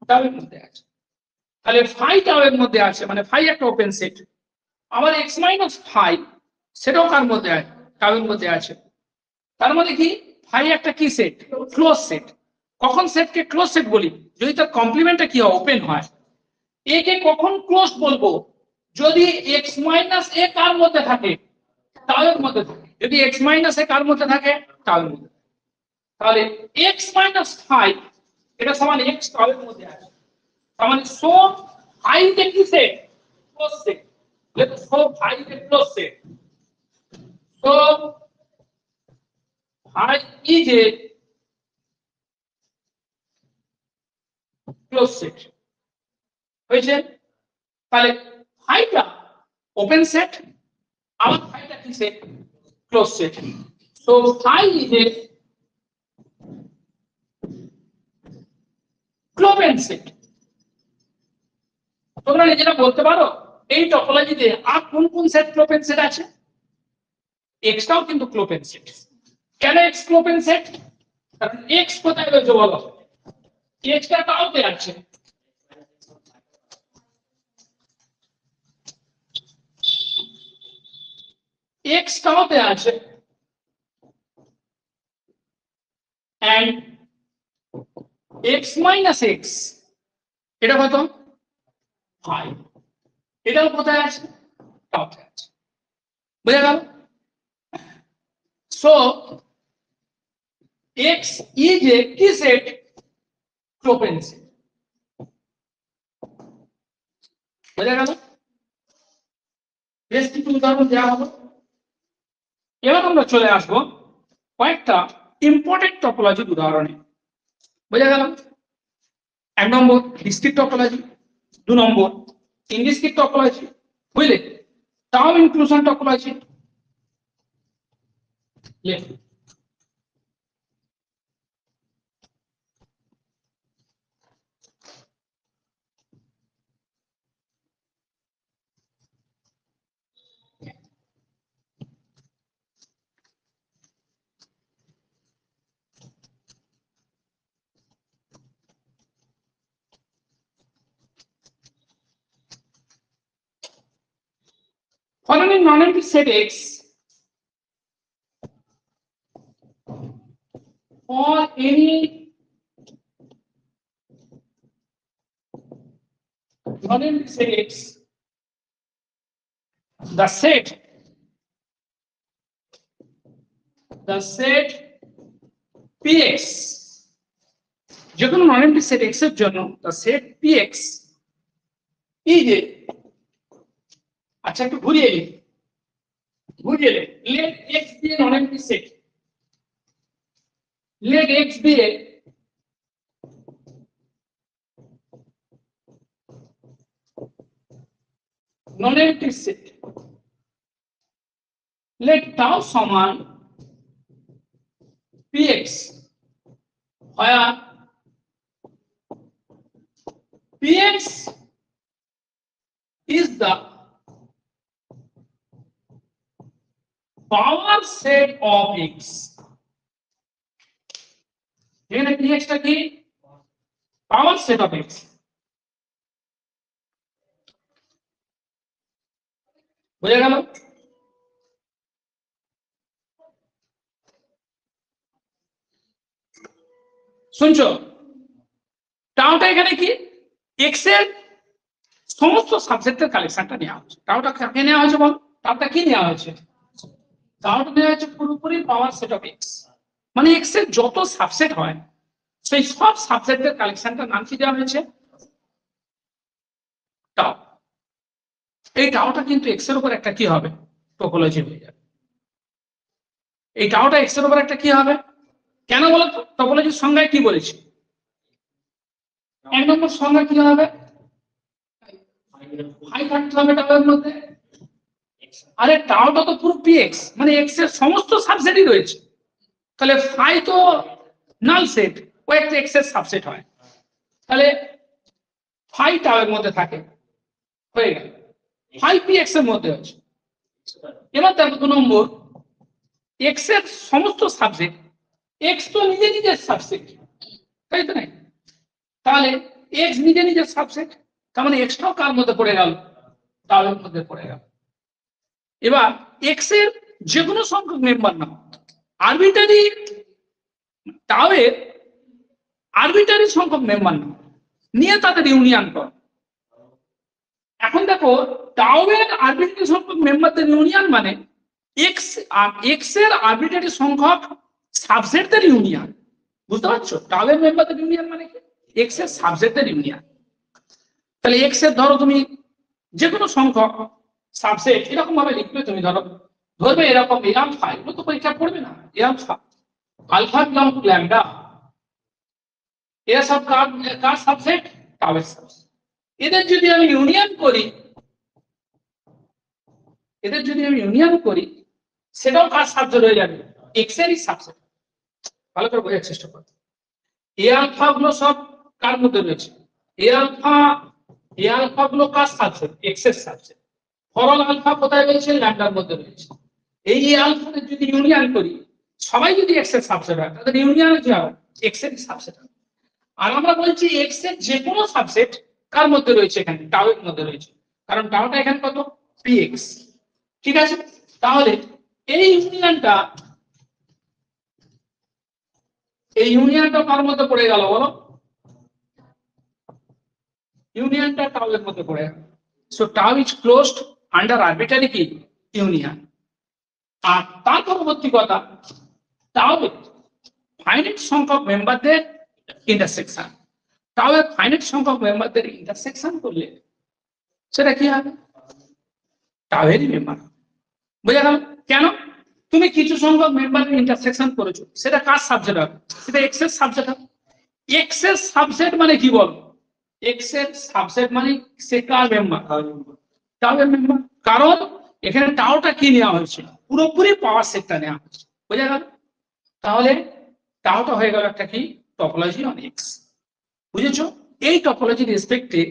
S1: টাউয়ের মধ্যে আছে। তাহলে ফাইভ টাউয়ের মধ্যে আছে মানে ফাইভ একটা ওপেন সেট। আবার এক্স মাইনাস ফাইভ সেটাও কার মধ্যে আছে? টাউয়ের মধ্যে আছে। তার মানে কি ফাইভ একটা কি সেট? Close set. কখন সেটকে ক্লোজ সেট বলি? যদি তার কমপ্লিমেন্টটা কি হয়? ওপেন হয়। এ কে কখন ক্লোজ বলবো? যদি এক্স মাইনাস এ কার মধ্যে থাকে? টাউয়ের মধ্যে থাকে। যদি এক্স মাইনাস এ কার মধ্যে থাকে? টাউয়ের মধ্যে। তাহলে এক্স মাইনাস ফাইভ এটা সমান এক্স টাউয়ের মধ্যে আছে। তার মানে সো ফাইভ এ কি set? Close set. So five a close set. So five is a close set হয়েছে। তাহলে ফাইভটা ওপেন সেট, আবার ফাইভটা কি set? Close set. So five is a clopen set. তোমরা নিজেরা বলতে পারো এই টপোলজিতে আর কোন কোন সেট ক্লোবেন সেট আছে? এক্সটাও কিন্তু ক্লোবেন সেট। কেন এক্স ক্লোবেন সেট? কারণ এক্স কোথায় রয়েছে বলো? এক্সটা টাউতে আছে। এক্স টাউতে আছে and x minus x এটা কত? 5। এটাও কোথায় আছে? টাউতে আছে। বুঝা গেল? সো x is a কি সেট? ক্লোবেন সেট। বুঝা গেল? বেশ কিছু উদাহরণ দেওয়া হলো। এবার আমরা চলে আসবো কয়েকটা ইম্পর্টেন্ট টপোলজির উদাহরণে। বুঝা গেল? 1 নম্বর ডিসক্রিট টপোলজি, 2 নম্বর ইনডিসক্রিট টপোলজি, বুঝলে? Term inclusion topology. Following non-empty set X or any non-empty set X, the set Px, যে কোনো non-empty set X এর জন্য the set Px is a, আচ্ছা একটু ঘুরিয়ে নি, let X be a non-empty set, let X be a non-empty set, let tau সমান Px where Px is the power set of X. এখানে Px টা কি? power set of X. বুঝা গেল? শুনছো? টাউটা এখানে কি? এক্স এর সমস্ত সাবজেক্টের কালেকশনটা নেওয়া হচ্ছে। টাউটা কাকে নেওয়া হয়েছে বল? টাউটা কি নেওয়া হয়েছে? টাউটা নেওয়া হয়েছে পুরোপুরি পাওয়ার সেট অফ এক্স। মানে এক্স এর যত সাবসেট হয় সেই সব সাবজেক্টের কালেকশনটার নাম কি দেওয়া হয়েছে? টাউ। এই টাউটা কিন্তু এক্স এর উপর একটা কি হবে? টপোলজি হয়ে যাবে। এই টাউটা এক্স এর উপর একটা কি হবে? কেন বলতো? টপোলজির সংজ্ঞায় কি বলেছি? 1 নম্বর সংজ্ঞা কি হবে? ফাই থাকতে হবে টাউয়ের মধ্যে। আরে টাওটা তো পুরো পিএক্স, মানে এক্স এর সমস্ত সাবসেটই রয়েছে, তাহলে ফাই তো নাল সেট, ও একটা এক্স এর সাবসেট হয়, তাহলে ফাই টাও এর মধ্যে থাকে, হয়ে গেল। ফাই পিএক্স এর মধ্যে আছে। এবার দেখো 2 নম্বর, এক্স এর সমস্ত সাবজেক্ট, এক্স তো নিজে নিজের সাবজেক্ট, তাই তো নাই? তাহলে এক্স নিজে নিজের সাবজেক্ট, তার মানে এক্সটাও কার মধ্যে পড়ে গেল? টাও এর মধ্যে পড়ে গেল। এবার এক্স এর যে কোনো সংখ্যক মেম্বার নাও, আরবিটারি টাও এর আরবিটারি সংখ্যক মেম্বার নাও, নিয়ে তাদের ইউনিয়ন কর। এখন দেখো টাও এর আরবিটারি সংখ্যক মেম্বারদের ইউনিয়ন মানে এক্স এর আরবিটারি সংখ্যক সাবসেটদের ইউনিয়ন, বুঝতে পারছো? টাও এর মেম্বারদের ইউনিয়ন মানে কি? এক্স এর সাবসেটদের ইউনিয়ন। তাহলে এক্স এর ধরো তুমি যে কোনো সংখ্যক সাবসেট এরকম ভাবে লিখবে, তুমি ধরবে এরকম এ আলফা, এগুলো তো পরীক্ষা পড়বে না, A alpha, alpha belong to lambda, এরা সব কার সাবসেট? টাও এর সাবসেট। এদের যদি আমি ইউনিয়ন করি, সেটাও কার সাবসেট হয়ে যাবে? এক্স এরই সাবসেট। ভালো করে বোঝার চেষ্টা করো। এ আলফা গুলো সব কার মধ্যে রয়েছে? এ আলফা গুলো কার সাবসেট? এক্স এর সাবসেট। ফরল আলফা কোথায় রয়েছে? ল্যামডার মধ্যে রয়েছে। এই আলফাদের যদি ইউনিয়ন করি, সবাই যদি এক্স এর সাবসেট হয়, তাদের ইউনিয়ন কি হবে? এক্স এর সাবসেট হবে। আর আমরা বলছি এক্স এর যে কোনো সাবসেট কার মধ্যে রয়েছে? এখানে টাও এর মধ্যে রয়েছে, কারণ টাওটা এখানে কত? পিএক্স। ঠিক আছে, তাহলে এই ইউনিয়নটা কার মধ্যে পড়ে গেল বলো? ইউনিয়নটা টাও এর মধ্যে পড়ে গেল। সো টাও ইজ ক্লোজড আন্ডার আরবিটারি কি? ইউনিয়ন। আর তার পরবর্তী কথা, টাও ফাইনাইট সংখ্যক মেম্বারদের ইন্টারসেকশন। টাও এর ফাইনাইট সংখ্যক মেম্বারদের ইন্টারসেকশন করলে সেটা কি হবে? টাও এরই মেম্বার। বোঝা গেল? কেন? তুমি কিছু সংখ্যক মেম্বারের ইন্টারসেকশন করেছো, সেটা কার সাবজেক্ট হবে? সেটা এক্স এর সাবজেক্ট হবে। এক্স এর সাবসেট মানে কি বল? এক্স এর সাবসেট মানে সে কার মেম্বার? টাও এর মেম্বার। কারণ এখানে টাওটা কি নেওয়া হয়েছে? পুরোপুরি পাওয়ার সেটটা নেওয়া হয়েছে। বোঝা গেল? তাহলে টাওটা হয়ে গেল একটা কি? Topology on x. বুঝেছো? এই টপোলজির রেসপেক্টে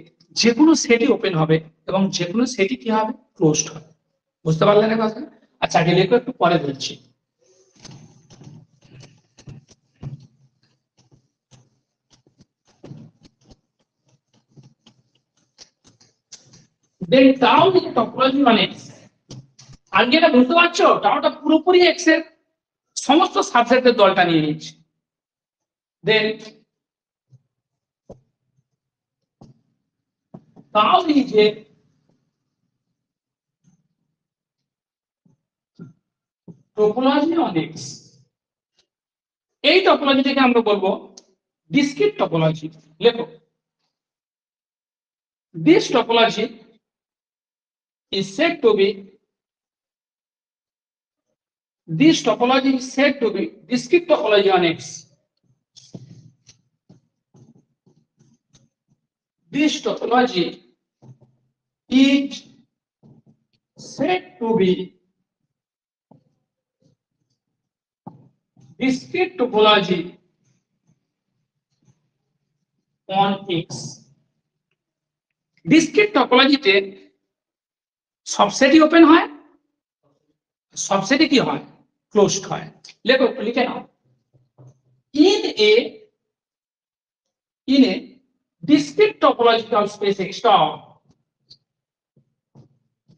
S1: যে কোনো সেটই ওপেন হবে এবং যে কোনো সেটই কি হবে? ক্লোজড হবে। বুঝতে পারলেন না কথা? আচ্ছা, আগে লেখো, একটু পরে বলছি। Then tau is topology on X. আর যেটা বুঝতে পারছো, টাওটা পুরোপুরি এক্স এর সমস্ত সাবসেটের দলটা নিয়ে নিচ্ছে। Then tau is a topology on X. এই টপোলজিটাকে আমরা বলবো ডিসক্রিট টপোলজি। লেখো, this topology is said to be discrete topology on X. This topology is said to be discrete topology on X. Discrete topology তে সবসেটই open হয়, সবসেটই কি হয়? Closed হয়। লেখো, লিখে নাও। In a discrete topological space X star,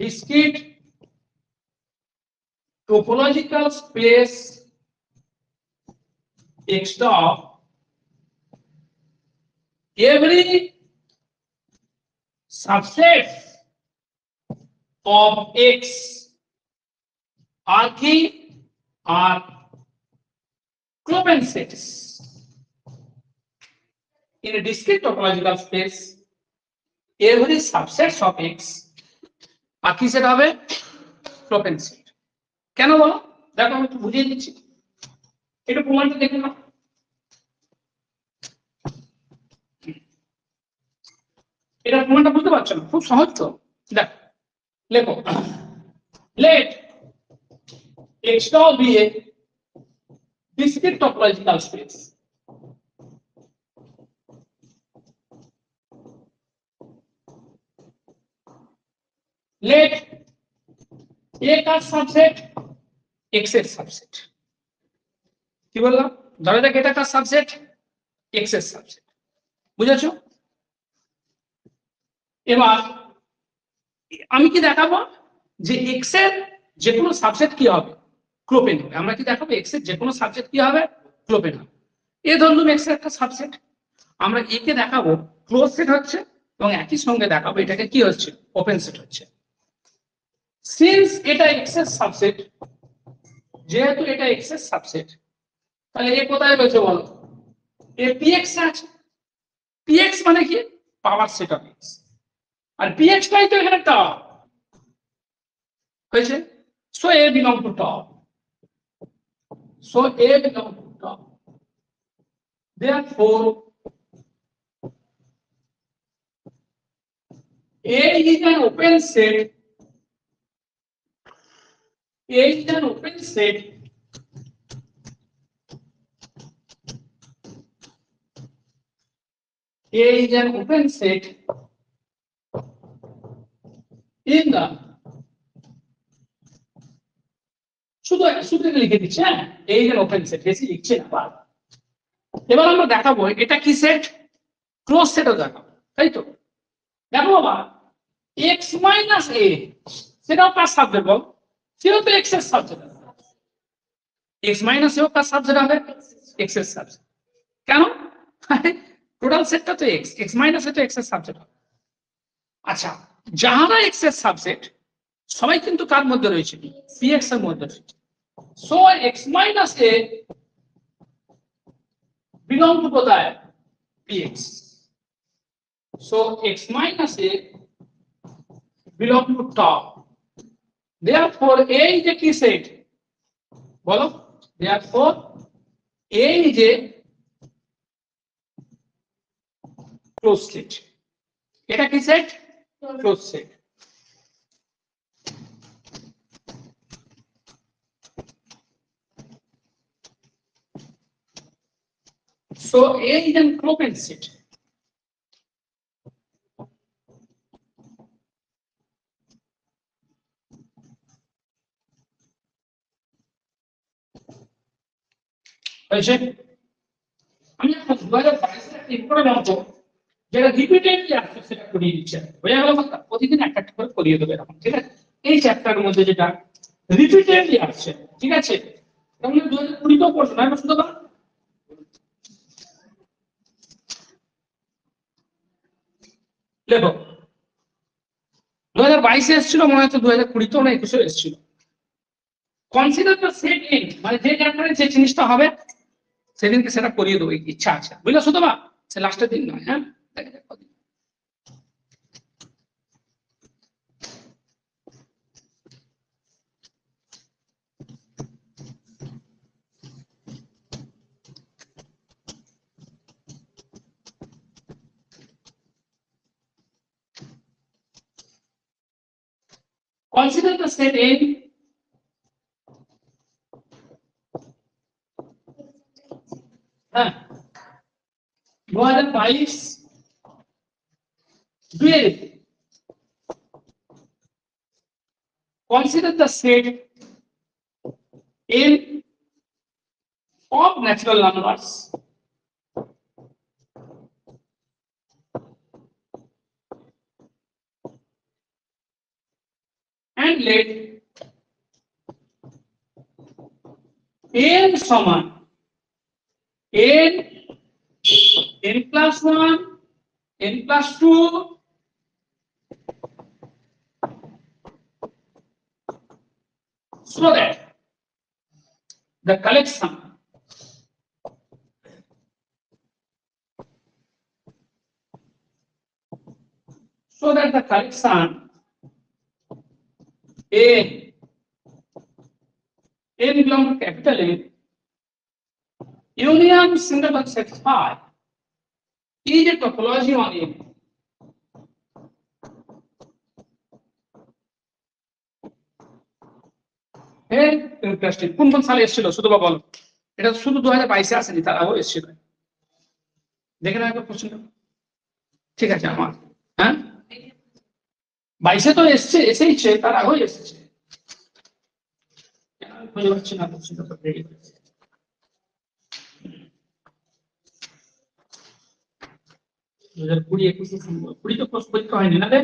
S1: discrete topological space X star, every subset of X are key are Clopen sets. In a discrete topological space, every subset of X are কি set হবে? Clopen set. কেন বলো? দেখো আমি একটু বুঝিয়ে দিচ্ছি, একটু প্রমাণটা দেখে নাও। এটা প্রমাণটা বুঝতে পারছো না? খুব সহজ তো। দেখো, লেখো, Let X tau be a discrete topological space. Let A car subset X এর সাবসেট। কি বললাম? ধরে দেখ এটা কার সাবসেট X এর সাবসেট। বুঝেছো? এবার আমি কি দেখাবো যে X এর যে কোনো সাবসেট কি হবে ক্লোপেন হবে। আমরা কি দেখাবো X এর যে কোনো সাবসেট কি হবে ক্লোপেন হবে। এ ধরুন X এর একটা সাবসেট, আমরা A কে দেখাবো ক্লোজ সেট হচ্ছে এবং একই সঙ্গে দেখাবো এটাকে কি হচ্ছে ওপেন সেট হচ্ছে। সিন্স এটা X এর সাবসেট, যেহেতু এটা X এর সাবসেট, তাহলে এ কোথায় রয়েছে বলো? এ Px আছে। Px মানে কি পাওয়ার সেট অফ X, আর Px টাই তো এখানে টপ হয়েছে। So A belong to top, so A belong to top, therefore A is an open set. A is an open set A is an open set in the শুধু লিখে দিচ্ছি, হ্যাঁ A is an open set, বেশি লিখছি না। এবার আমরা দেখাবো এটা কি সেট ক্লোজ সেটও দেখাবো, তাই তো? দেখো বাবা X মাইনাস A সেটাও কার সাবজেক্ট বল? সেও তো X এর সাবজেক্ট। X মাইনাস এও কার সাবজেক্ট হবে? X এর সাবজেক্ট। কেন? টোটাল সেটটা তো X, X মাইনাস এ তো X এর সাবজেক্ট হবে। আচ্ছা, যারা X এর সাবজেক্ট সবাই কিন্তু কার মধ্যে রয়েছে? Px এর মধ্যে রয়েছে। So X minus A belong to কোথায়? Px. So X minus A belong to top. Therefore A is a key set. বলো, therefore A is a closed set. এটা কি set? Closed set. So A is an open set. হয়েছে? আমি এখন 2022 এর করে নেবো, যেটা রিপিটেডলি আসছে সেটা করিয়ে দিচ্ছে। বোঝা গেল কথা? প্রতিদিন একটা একটা করে করিয়ে দেবে এরকম, ঠিক আছে? এই চ্যাপ্টারের মধ্যে যেটা রিপিটেডলি আসছে, ঠিক আছে? তাহলে 2020 পড়ছো না শুধু না? লেখো 2022 এসেছিল মনে হচ্ছে, 2020 না 21 এসেছিল। কনসিডার দ্য সেট এ, মানে যে চ্যাপ্টারে যে জিনিসটা হবে সেদিনকে সেটা করিয়ে দেবো, ইচ্ছা আছে, বুঝলে? শুধু বা সে লাস্টের দিন নয়, হ্যাঁ? Consider the set A. হ্যাঁ 2022 dual. Consider the set N of natural numbers and let N সমান N plus 1, N plus 2, so that the collection N belong to capital N union singleton set phi is a topology on N. হ্যাঁ interesting. কোন কোন সালে এসেছিল শুধু বা বলো, এটা শুধু 2022-এ আসেনি, তার আগেও এসেছিল। দেখে না একটা প্রশ্ন, ঠিক আছে আমার, হ্যাঁ 22-এ তো এসেইছে, তার আগেও এসেছে। বুঝতে পারছি না প্রশ্নটা তো রেডি করেছে। 2020-21-এ 20 তো প্রশ্ন পরীক্ষা হয়নি না রে?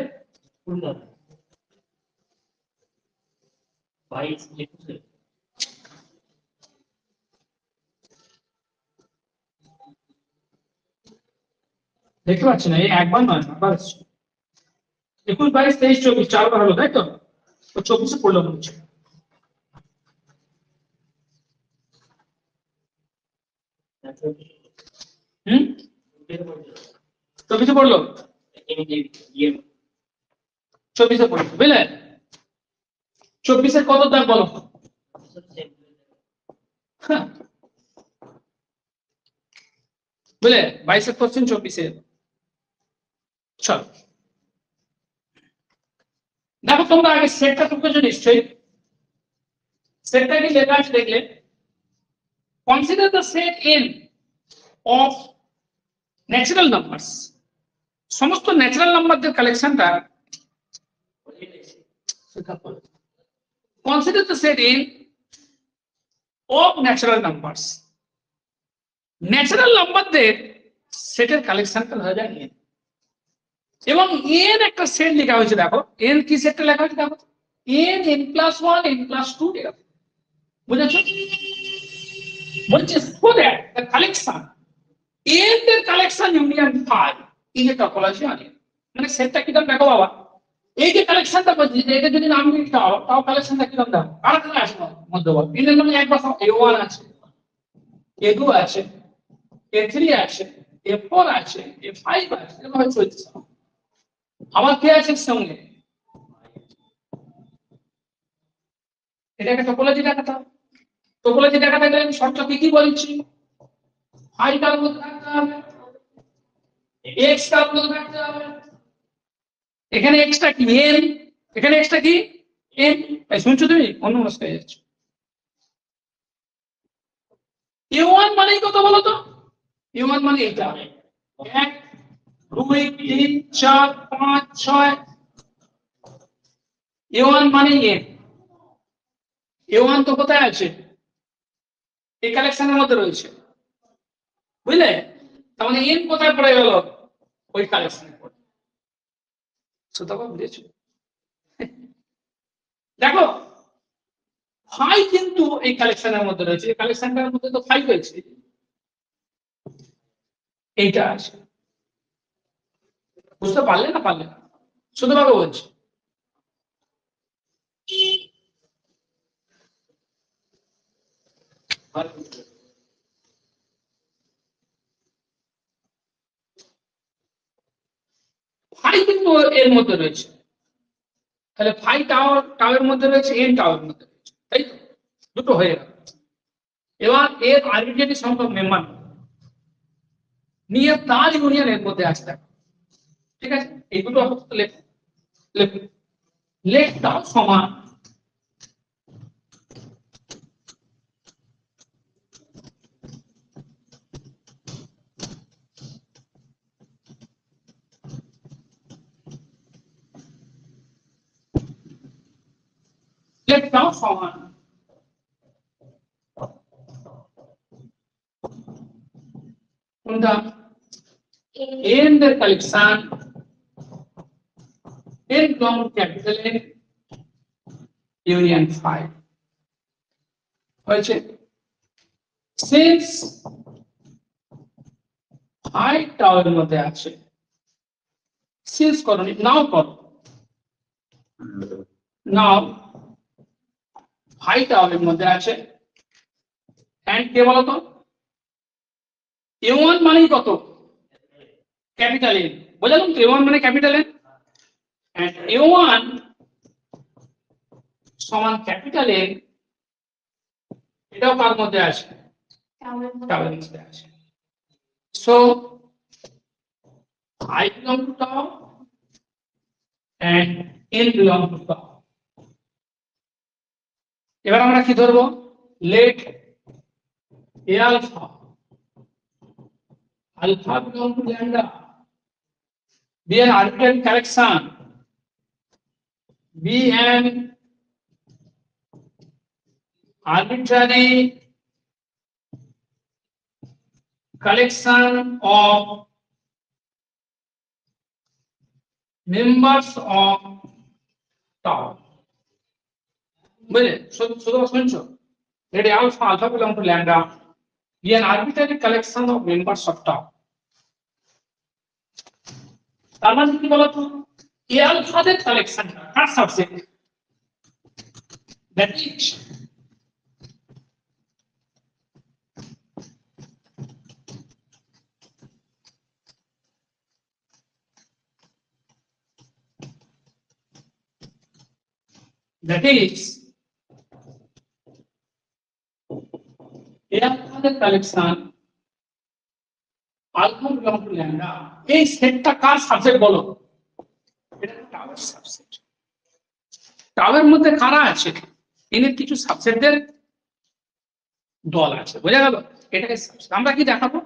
S1: 22-21-এ দেখতে পাচ্ছি না, এই একবার নয়, বারবার এসেছে। 21, 22, 23, 24 চারবার হলো, তাই তো? তো 24-এ পড়লো মনে হচ্ছে। হুম 24-এ পড়লো, 24-এ পড়লো, বুঝলে? 24-এর কত দাগ বলো? হ্যাঁ, বুঝলে 22-এর কোশ্চেন 24-এ। চলো দেখো, তোমরা আগে সেটটা টুকেছো নিশ্চয়ই। সেটটা কি লেখা আছে দেখলে? Consider the set n of natural numbers. সমস্ত ন্যাচারাল নাম্বারদের কালেকশনটা consider the set n of natural numbers. Natural নাম্বারদের সেটের কালেকশনটা হয়ে যায় n, এবং n একটা সেট লেখা হয়েছে। দেখো n কি সেটটা লেখা হয়েছে, দেখো n n+1 n+2, বুঝেছো? বলছে so that the collection n এর collection union 5 is a topology on n। মানে সেটটা কিরকম দেখো বাবা, এই যে কালেকশনটা বলছি, যে এটা যদি নাম দিতে হবে তাও কালেকশনটা কিরকম দেখো, আর কারা আছে মধ্যবর্তী n এর মধ্যে একবার a1 আছে, a2 আছে, a3 আছে, a4 আছে, a5 আছে, এভাবে চলছে। আবার কে আছে সঙ্গে, এটা একটা টপোলজি দেখাতে। টপোলজি দেখাতে গেলে আমি শর্ত কি কি বলছি, i কার মধ্যে থাকতে হবে, x কার মধ্যে থাকতে হবে, এখানে এক্সট্রা কি n, এখানে এক্সট্রা কি n। এই শুনছো তুমি, অন্য মনস্ক হয়ে যাচ্ছে। a1 মানেই কত বলো তো? a1 মানে এটা 1 2 3 4 5 6, a1 মানে n। a1 তো কোথায় আছে, এই কালেকশনের মধ্যে রয়েছে, বুঝলে? তার মানে n কোথায় পড়ে গেল, ওই কালেকশনে পড়ে। সুতরাং বুঝেছো? দেখো 5 কিন্তু এই কালেকশনের মধ্যে রয়েছে, এই কালেকশনটার মধ্যে তো 5 রয়েছে, এইটা আছে। বুঝতে পারলে না পারলে না, শুধুভাবে বলছি। ফাই কিন্তু এর মধ্যে রয়েছে, তাহলে ফাই টাওয়ার মধ্যে রয়েছে, এন টাওয়ার মধ্যে রয়েছে, তাই তো? দুটো হয়ে গেল। এবার এর আরবিট্রারি সংখ্যক মেম্বার নিয়ে তার ইউনিয়ন এর মধ্যে আসতে হবে, ঠিক আছে? এই দুটো আপাতত লেখো, লেখো লেখ দাও সমান লেখ দাও সমান কোনটা, n এর collection n belong to capital N union 5 হয়েছে। সিন্স ফাই টাওয়ার মধ্যে আছে, সিন্স করনি, নাও করো, নাও ফাই টাওয়ারের মধ্যে আছে, এন্ড কে বলো তো, a1 মানে কত, ক্যাপিটাল N, বুঝলাম তো? a1 মানে ক্যাপিটাল N, এন্ড a1 সমান ক্যাপিটাল N, এটাও কার মধ্যে আছে, টাওয়ারের মধ্যে আছে। So I belong to tower and N belong to tower. এবার আমরা কি ধরবো, let A alpha alpha belong to lambda be an arbitrary collection be an arbitrary collection of members of tau বুঝলে শুধু শুনছো, let alpha belong to lambda be an arbitrary collection of members of tau তার মানে কি বলতো, A আলফাদের collection কার subset, that is A আলফাদের collection alpha belong to lambda, এই সেটটা কার সাবসেট বলো, এটা টাওয়ার সাবসেট। টাওয়ারের মধ্যে কারা আছে, এর কিছু সাবসেটদের দল আছে, বোঝা গেল, এটাকে সাবসেট। আমরা কি দেখাবো,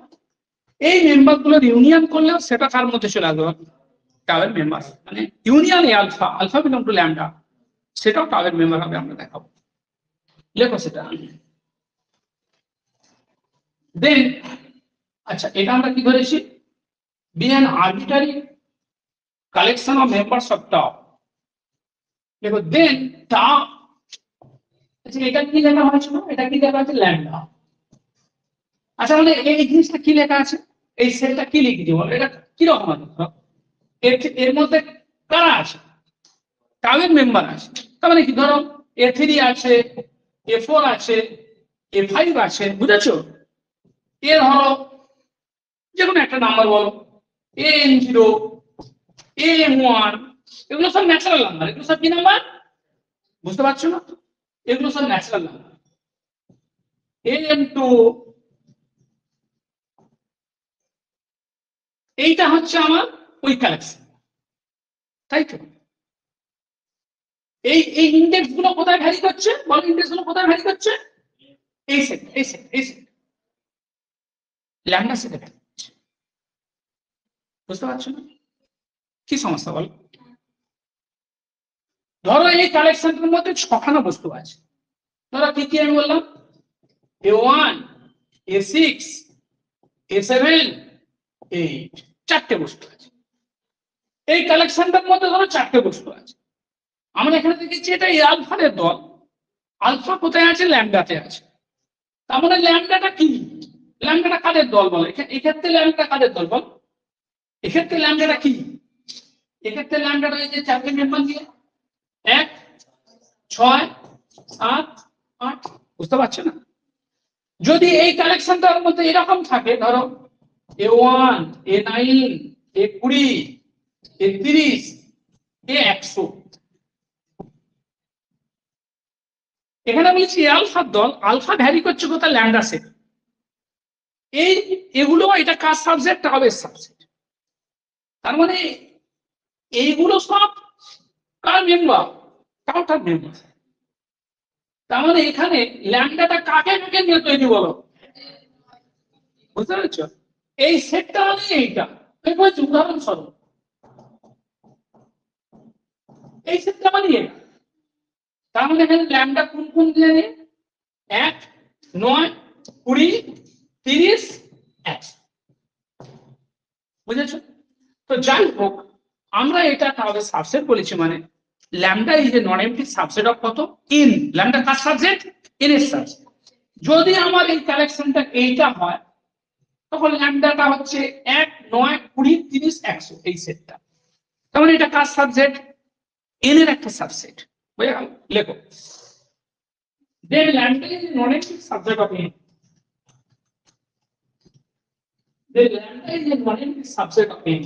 S1: এই মেম্বার গুলোর ইউনিয়ন করলেও সেটা কার মধ্যে চলে আসবে, টাওয়ার মেম্বার, মানে union A alpha, alpha belong to lambda, সেটাও টাওয়ার মেম্বার হবে, আমরা দেখাবো। লেখো সেটা। দেন আচ্ছা, এটা আমরা কি ধরেছি, be an arbitrary collection of members of টাও। দেখো দেন টা, আচ্ছা এটা কি লেখা হয়েছিল, এটা কি লেখা আছে, ল্যামডা। আচ্ছা মানে এই জিনিসটা কি লেখা আছে, এই সেলটা কি লিখেছি বলো, এটা কি রকম আছে, এর মধ্যে কারা আছে, টাওয়ের মেম্বার আছে। তার মানে কি, ধরো A3 আছে, A4 আছে, A5 আছে, বুঝেছো। এর হলো যে কোনো একটা নাম্বার বলো, AN0, AM1, এগুলো সব ন্যাচারাল নাম্বার, এগুলো সব কি নাম্বার, বুঝতে পারছো না, এগুলো সব ন্যাচারাল নাম্বার। AM2, এইটা হচ্ছে আমার ওই কালেকশন, তাই তো। এই ইন্ডেক্স গুলো কোথায় ভ্যারি করছে বলো, ইন্ডেক্স গুলো কোথায় ভ্যারি করছে, এই সেট, এই সেট, এই সেট, ল্যামডা সেটে ভ্যারি করছে, বুঝতে পারছো না, কি সমস্যা বলো। ধরো এই কালেকশনটার মধ্যে ছখানা বস্তু আছে, ধরো কি কি আমি বললাম, A1, A6, A7, A8, চারটে বস্তু আছে। এই কালেকশনটার মধ্যে ধরো চারটে বস্তু আছে, আমরা এখানে দেখেছি এটা এই আলফার দল, আলফা কোথায় আছে, ল্যামডাতে আছে। তার মানে ল্যামডাটা কি, ল্যামডাটা কাদের দল বলে, এক্ষেত্রে ল্যামডা কাদের দল বল, এক্ষেত্রে ল্যামডাটা কি, এক্ষেত্রে ল্যামডাটা এই যে চারটে মেম্বার দিয়ে 1, 6, 7, 8, বুঝতে পারছো না। যদি এই কালেকশনটার মধ্যে এরকম থাকে, ধরো A1, A9, A20, A30, A100, এখানে বলছি আলফার দল, আলফা ভ্যারি করছে কোথায়, ল্যামডা সেট। এই এগুলো এটা কার সাবজেক্ট, টাওয়ের সাবজেক্ট। তার মানে এইগুলো সব কার মেম্বার, টাওটার মেম্বার। তার মানে এখানে ল্যামডাটা কাকে কাকে নিয়ে তৈরি বলো, বুঝতে পেরেছো, এই সেটটা মানে এইটা, আমি বলছি উদাহরণস্বরূপ এই সেটটা মানে এটা। তার মানে এখানে ল্যামডা কোন কোন দিয়ে 1, 9, 20, 30, 100, বুঝেছো। তো যাই হোক, আমরা এটা তাহলে সাবসেট বলেছি, মানে lambda is a non empty subset of কত, ইন, ল্যামডা কার সাবজেক্ট, ইন এর সাবজেক্ট। যদি আমার এই কালেকশনটা এইটা হয়, তখন ল্যামডাটা হচ্ছে 1, 9, 20, 30, 100, এই সেটটা। তার মানে এটা কার সাবজেক্ট, এন এর একটা সাবসেট, বুঝে গেল। লেখো then lambda is a non empty subject of N, then lambda is a non empty subset of N.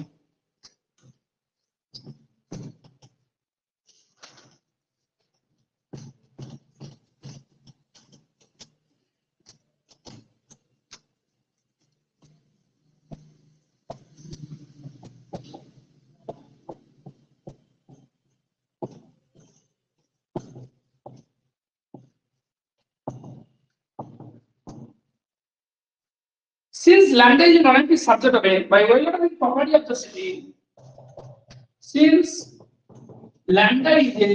S1: Since lambda is a non-empty subset of A, by well-ordered property of the city, since lambda is a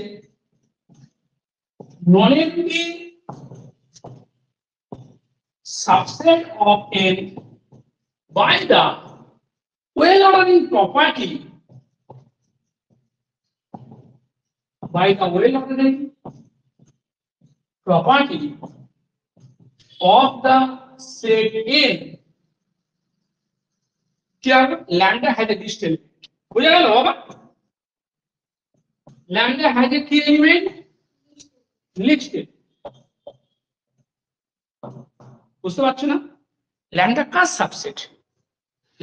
S1: non-empty subset of N by the well-ordering property, of the set N, here lambda has a list element. বুঝা গেল বাবা? Lambda has a key element, list element. বুঝতে পারছো না? Lambda কার subset?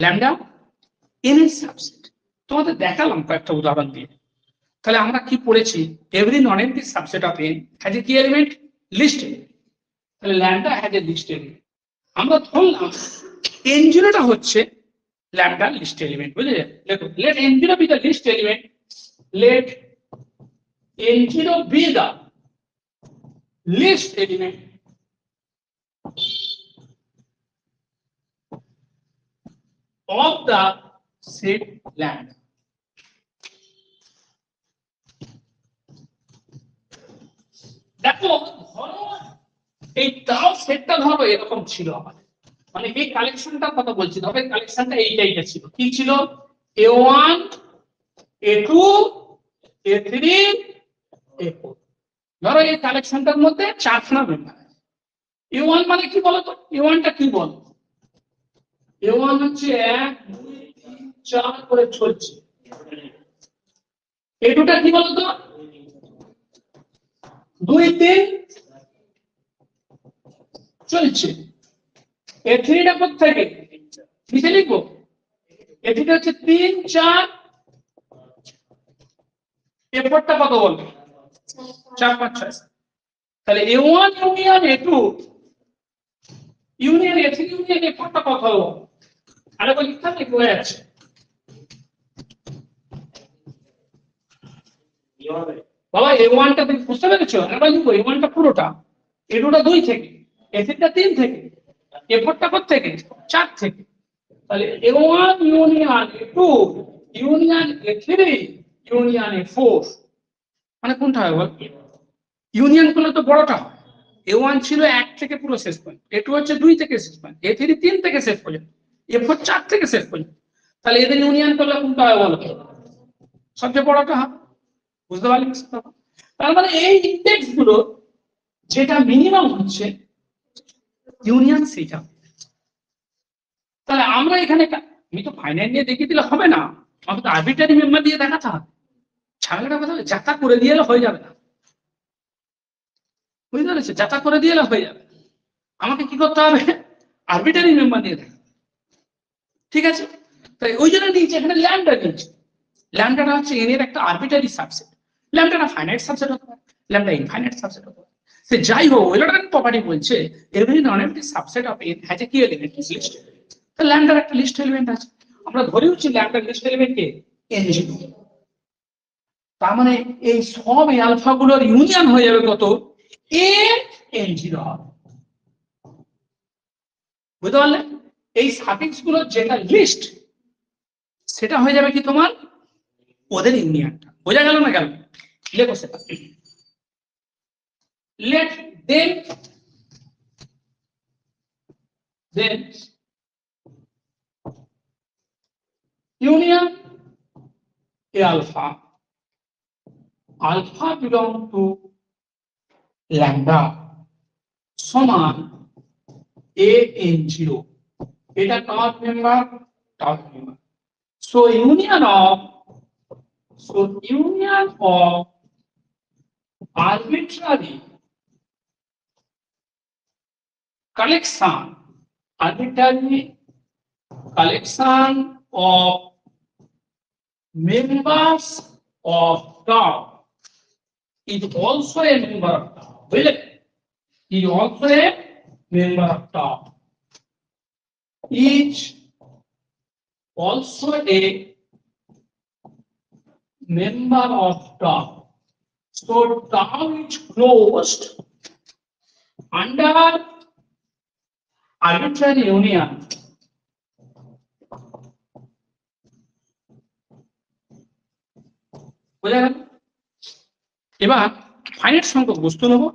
S1: Lambda N এর subset. তোমাদের দেখালাম কয়েকটা উদাহরণ দিয়ে। তাহলে আমরা কি পড়েছি? Every non empty subset of N has a কি এলিমেন্ট? Least element. তাহলে lambda has a least element. আমরা ধরলাম এন জিরোটা হচ্ছে ল্যামডার লিস্ট এলিমেন্ট। বুঝলে? দেখো, let N zero be the least element, let N zero be the least element of the set lambda. দেখো, ধরো এই টাও সেটটা ধরো এরকম ছিল আমাদের, মানে এই কালেকশনটার কথা বলছি। ধরো এই কালেকশনটা এইটা ছিল, কি ছিল? A1 A2 A3 A4। ধরো এই কালেকশনটার মধ্যে চারখানা মেম্বার আছে। A1 মানে কি বলতো? A1টা কি বল? A1 হচ্ছে 1 2 3 4 করে চলছে। A2টা কি বলতো? 2 3 চলছে। A3টা কোথায়? নিচে লিখবো। A3টা হচ্ছে 3 4। A4টা কত বল? 4 5 6। তাহলে A1 union A2 union A3 union A4টা কত হলো? আরে বল, লিখতে হবে কি হয়ে আছে? বাবা, A1টা তুমি বুঝতে পেরেছো? এবার লিখবো A1টা পুরোটা, A2টা 2 থেকে, A3টা 3 থেকে, A4টা কত থেকে? 4 থেকে। তাহলে A1 union A2 union A3 union A4, মানে কোনটা হবে বল? ইউনিয়ন করলে তো বড়টা হয়। A1 ছিল 1 থেকে পুরো শেষ পর্যন্ত, A2 হচ্ছে 2 থেকে শেষ পর্যন্ত, A3 3 থেকে শেষ পর্যন্ত, A4 4 থেকে শেষ পর্যন্ত। তাহলে এদের ইউনিয়ন করলে কোনটা হবে বলো? সবচেয়ে বড়টা হবে। বুঝতে পারলি? তার মানে এই ইন্ডেক্স গুলো যেটা মিনিমাম হচ্ছে ইউনিয়ন সেইটা। তাহলে আমরা এখানে আমি তো ফাইনাল নিয়ে দেখিয়ে দিলে হবে না, আমাকে তো আরবিট্রারি মেম্বার দিয়ে দেখাতে হবে। ঝামেলাটা কথা যাতা করে দিয়ে হয়ে যাবে না। বুঝতে পেরেছো? যাতা করে দিয়ে হয়ে যাবে, আমাকে কি করতে হবে? আরবিট্রারি মেম্বার দিয়ে দেখা। ঠিক আছে? তাই ওই জন্য নিয়েছি এখানে ল্যামডা নিয়েছি। ল্যামডাটা হচ্ছে এন এর একটা আরবিট্রারি সাবসেট। ল্যামডাটা ফাইনাইট সাবসেট হতে পারে, ল্যামডা ইনফাইনাইট সাবসেট হতে পারে। সে যাই হোক, ওয়েল-অর্ডার্ড প্রপার্টি বলছে every non-empty subset of N has a কি এলিমেন্ট? লিস্ট। তো ল্যামডার একটা লিস্ট এলিমেন্ট আছে। আমরা ধরে হচ্ছে ল্যামডার লিস্ট এলিমেন্ট কে? N zero. তার মানে এই সব আলফা গুলোর ইউনিয়ন হয়ে যাবে কত? এন জিরো হবে। বুঝতে পারলে? এই সাফিক্স গুলোর যেটা লিস্ট সেটা হয়ে যাবে কি তোমার? ওদের ইউনিয়নটা। বোঝা গেল না? গেল? লেখো সেটা। let then union A alpha belong to lambda সমান a n 0। এটা top member, top member. So union of arbitrary collection of members of tau is also a member of tau. Will it? Is also a member of tau. Is also a member of tau. So tau is closed under arbitrary union বোঝা গেল? এবার finite সংখ্যক বস্তু নেবো,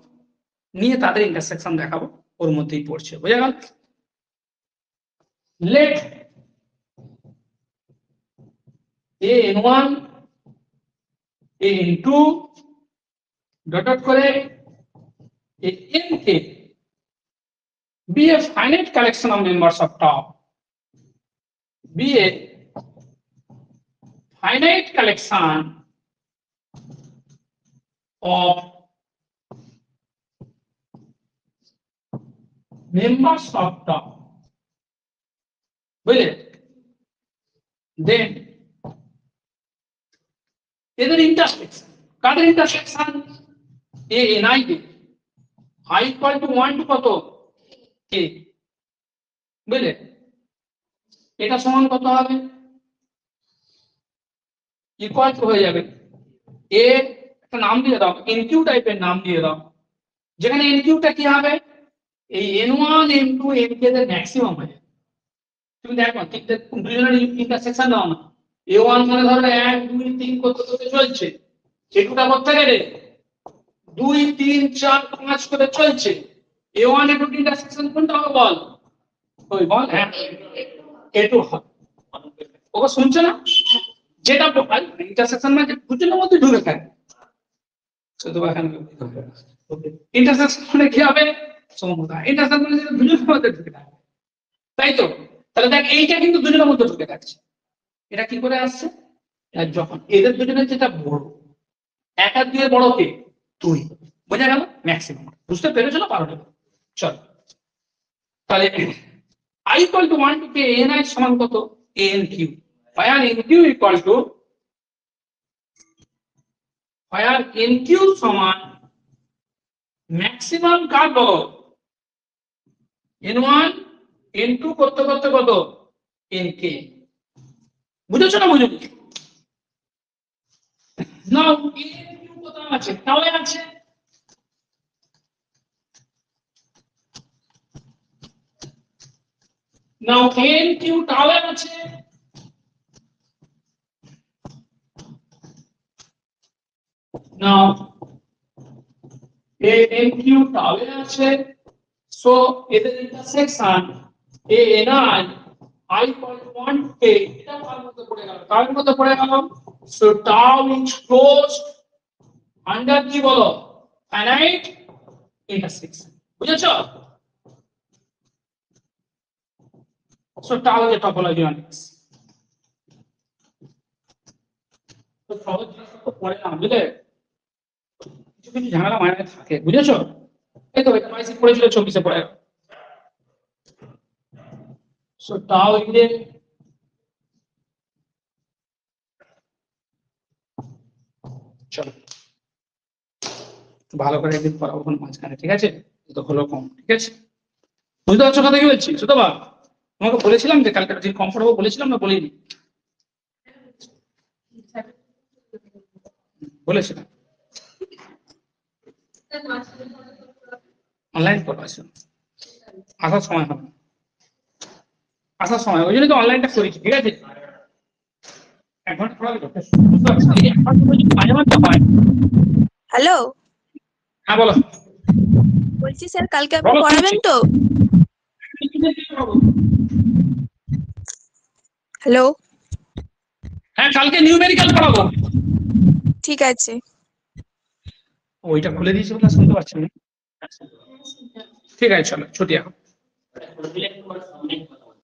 S1: নিয়ে তাদের intersection দেখাবো, ওর মধ্যেই পড়ছে। বোঝা গেল? লেট an1 an2 ডট করে an be a finite collection of members of tau, be a finite collection of members of tau, বুঝলে? Then এদের ইন্টারসেকশন, কাদের intersection? a n I i equal to 1 to কত a, বুঝলে? এটা সমান কত হবে? ইকুয়াল টু হয়ে যাবে a, একটা নাম দিয়ে দাও, nq টাইপের নাম দিয়ে দাও, যেখানে nq টা কি হবে? এই n1 n2 nk এর ম্যাক্সিমাম হয়ে যাবে। তুমি দেখো দুজনের ইন্টারসেকশন দাও না, a1 মানে ধরো 1 2 3 করতে করতে চলছে, a2 টা করতে গেলে 2 3 4 5 করে চলছে, a1 a2 ইন্টারসেকশন কোনটা হবে বল? ওই বল, হ্যাঁ a2 হবে। ওকে শুনছো না? যেটা ইন্টারসেকশন মানে দুজনের মধ্যে ঢুকে থাকে, শুধু এখানে ইন্টারসেকশন মানে কি হবে? সমতা। ইন্টারসেকশন মানে দুজনের মধ্যে ঢুকে থাকে, তাই তো? তাহলে দেখ এইটা কিন্তু দুজনের মধ্যে ঢুকে থাকছে, এটা কি করে আসছে? যখন এদের দুজনের যেটা বড়, এক আর দুই বড় কে? 2। বোঝা গেল? ম্যাক্সিমাম। বুঝতে পেরেছো না? পারো না? চল তাহলে i equal to 1 to k ni সমান কত? anq, where nq equal to, where nq সমান ম্যাক্সিমাম কার বলো? n1 n2 করতে করতে কত? nk। বুঝেছো না? বুঝো নাও anq কত আছে? তাহলে আছে নাও anq তাহলে আছে, নাও anq তাহলে আছে। সো এদের intersection ani I equal to 1 to k, এটা কার মধ্যে পড়ে গেল? কার মধ্যে পড়ে গেল? So tau is closed under কি বলো? finite intersection। বুঝেছো? So tau is a topology on X। তো সহজ জিনিস তো পড়ে না, বুঝলে? কিছু কিছু ঝামেলা মাইনে থাকে, বুঝেছো? এই তো এটা মাইসি পড়েছিল 24 এ পড়ে গেল। সো tau is a, চলো ভালো করে একদিন পড়াবো মাঝখানে, ঠিক আছে? তো হলো কম, ঠিক আছে? বুঝতে পারছো কথা কি বলছি? সুতো বা তোমাকে বলেছিলাম যে কালকে দিন কম পড়াবো, বলেছিলাম না বলিনি? বলেছিলাম অনলাইন পড়াশো, আসার সময় হবে, আসার সময়, ওই জন্য তো অনলাইনটা করেছি, ঠিক আছে? 1 ঘন্টা পড়ালে যথেষ্ট। বুঝতে পারছো? এই 1 ঘন্টা যদি মাঝে মাঝে হয়।
S3: হ্যালো,
S1: হ্যাঁ বলো।
S3: বলছি স্যার কালকে আপনি পড়াবেন তো? হ্যালো,
S1: হ্যাঁ কালকে নিউমেরিক্যাল পড়াবো।
S3: ঠিক আছে।
S1: ওইটা খুলে দিয়েছি বলে শুনতে পাচ্ছি না। ঠিক আছে চলো ছুটি এখন।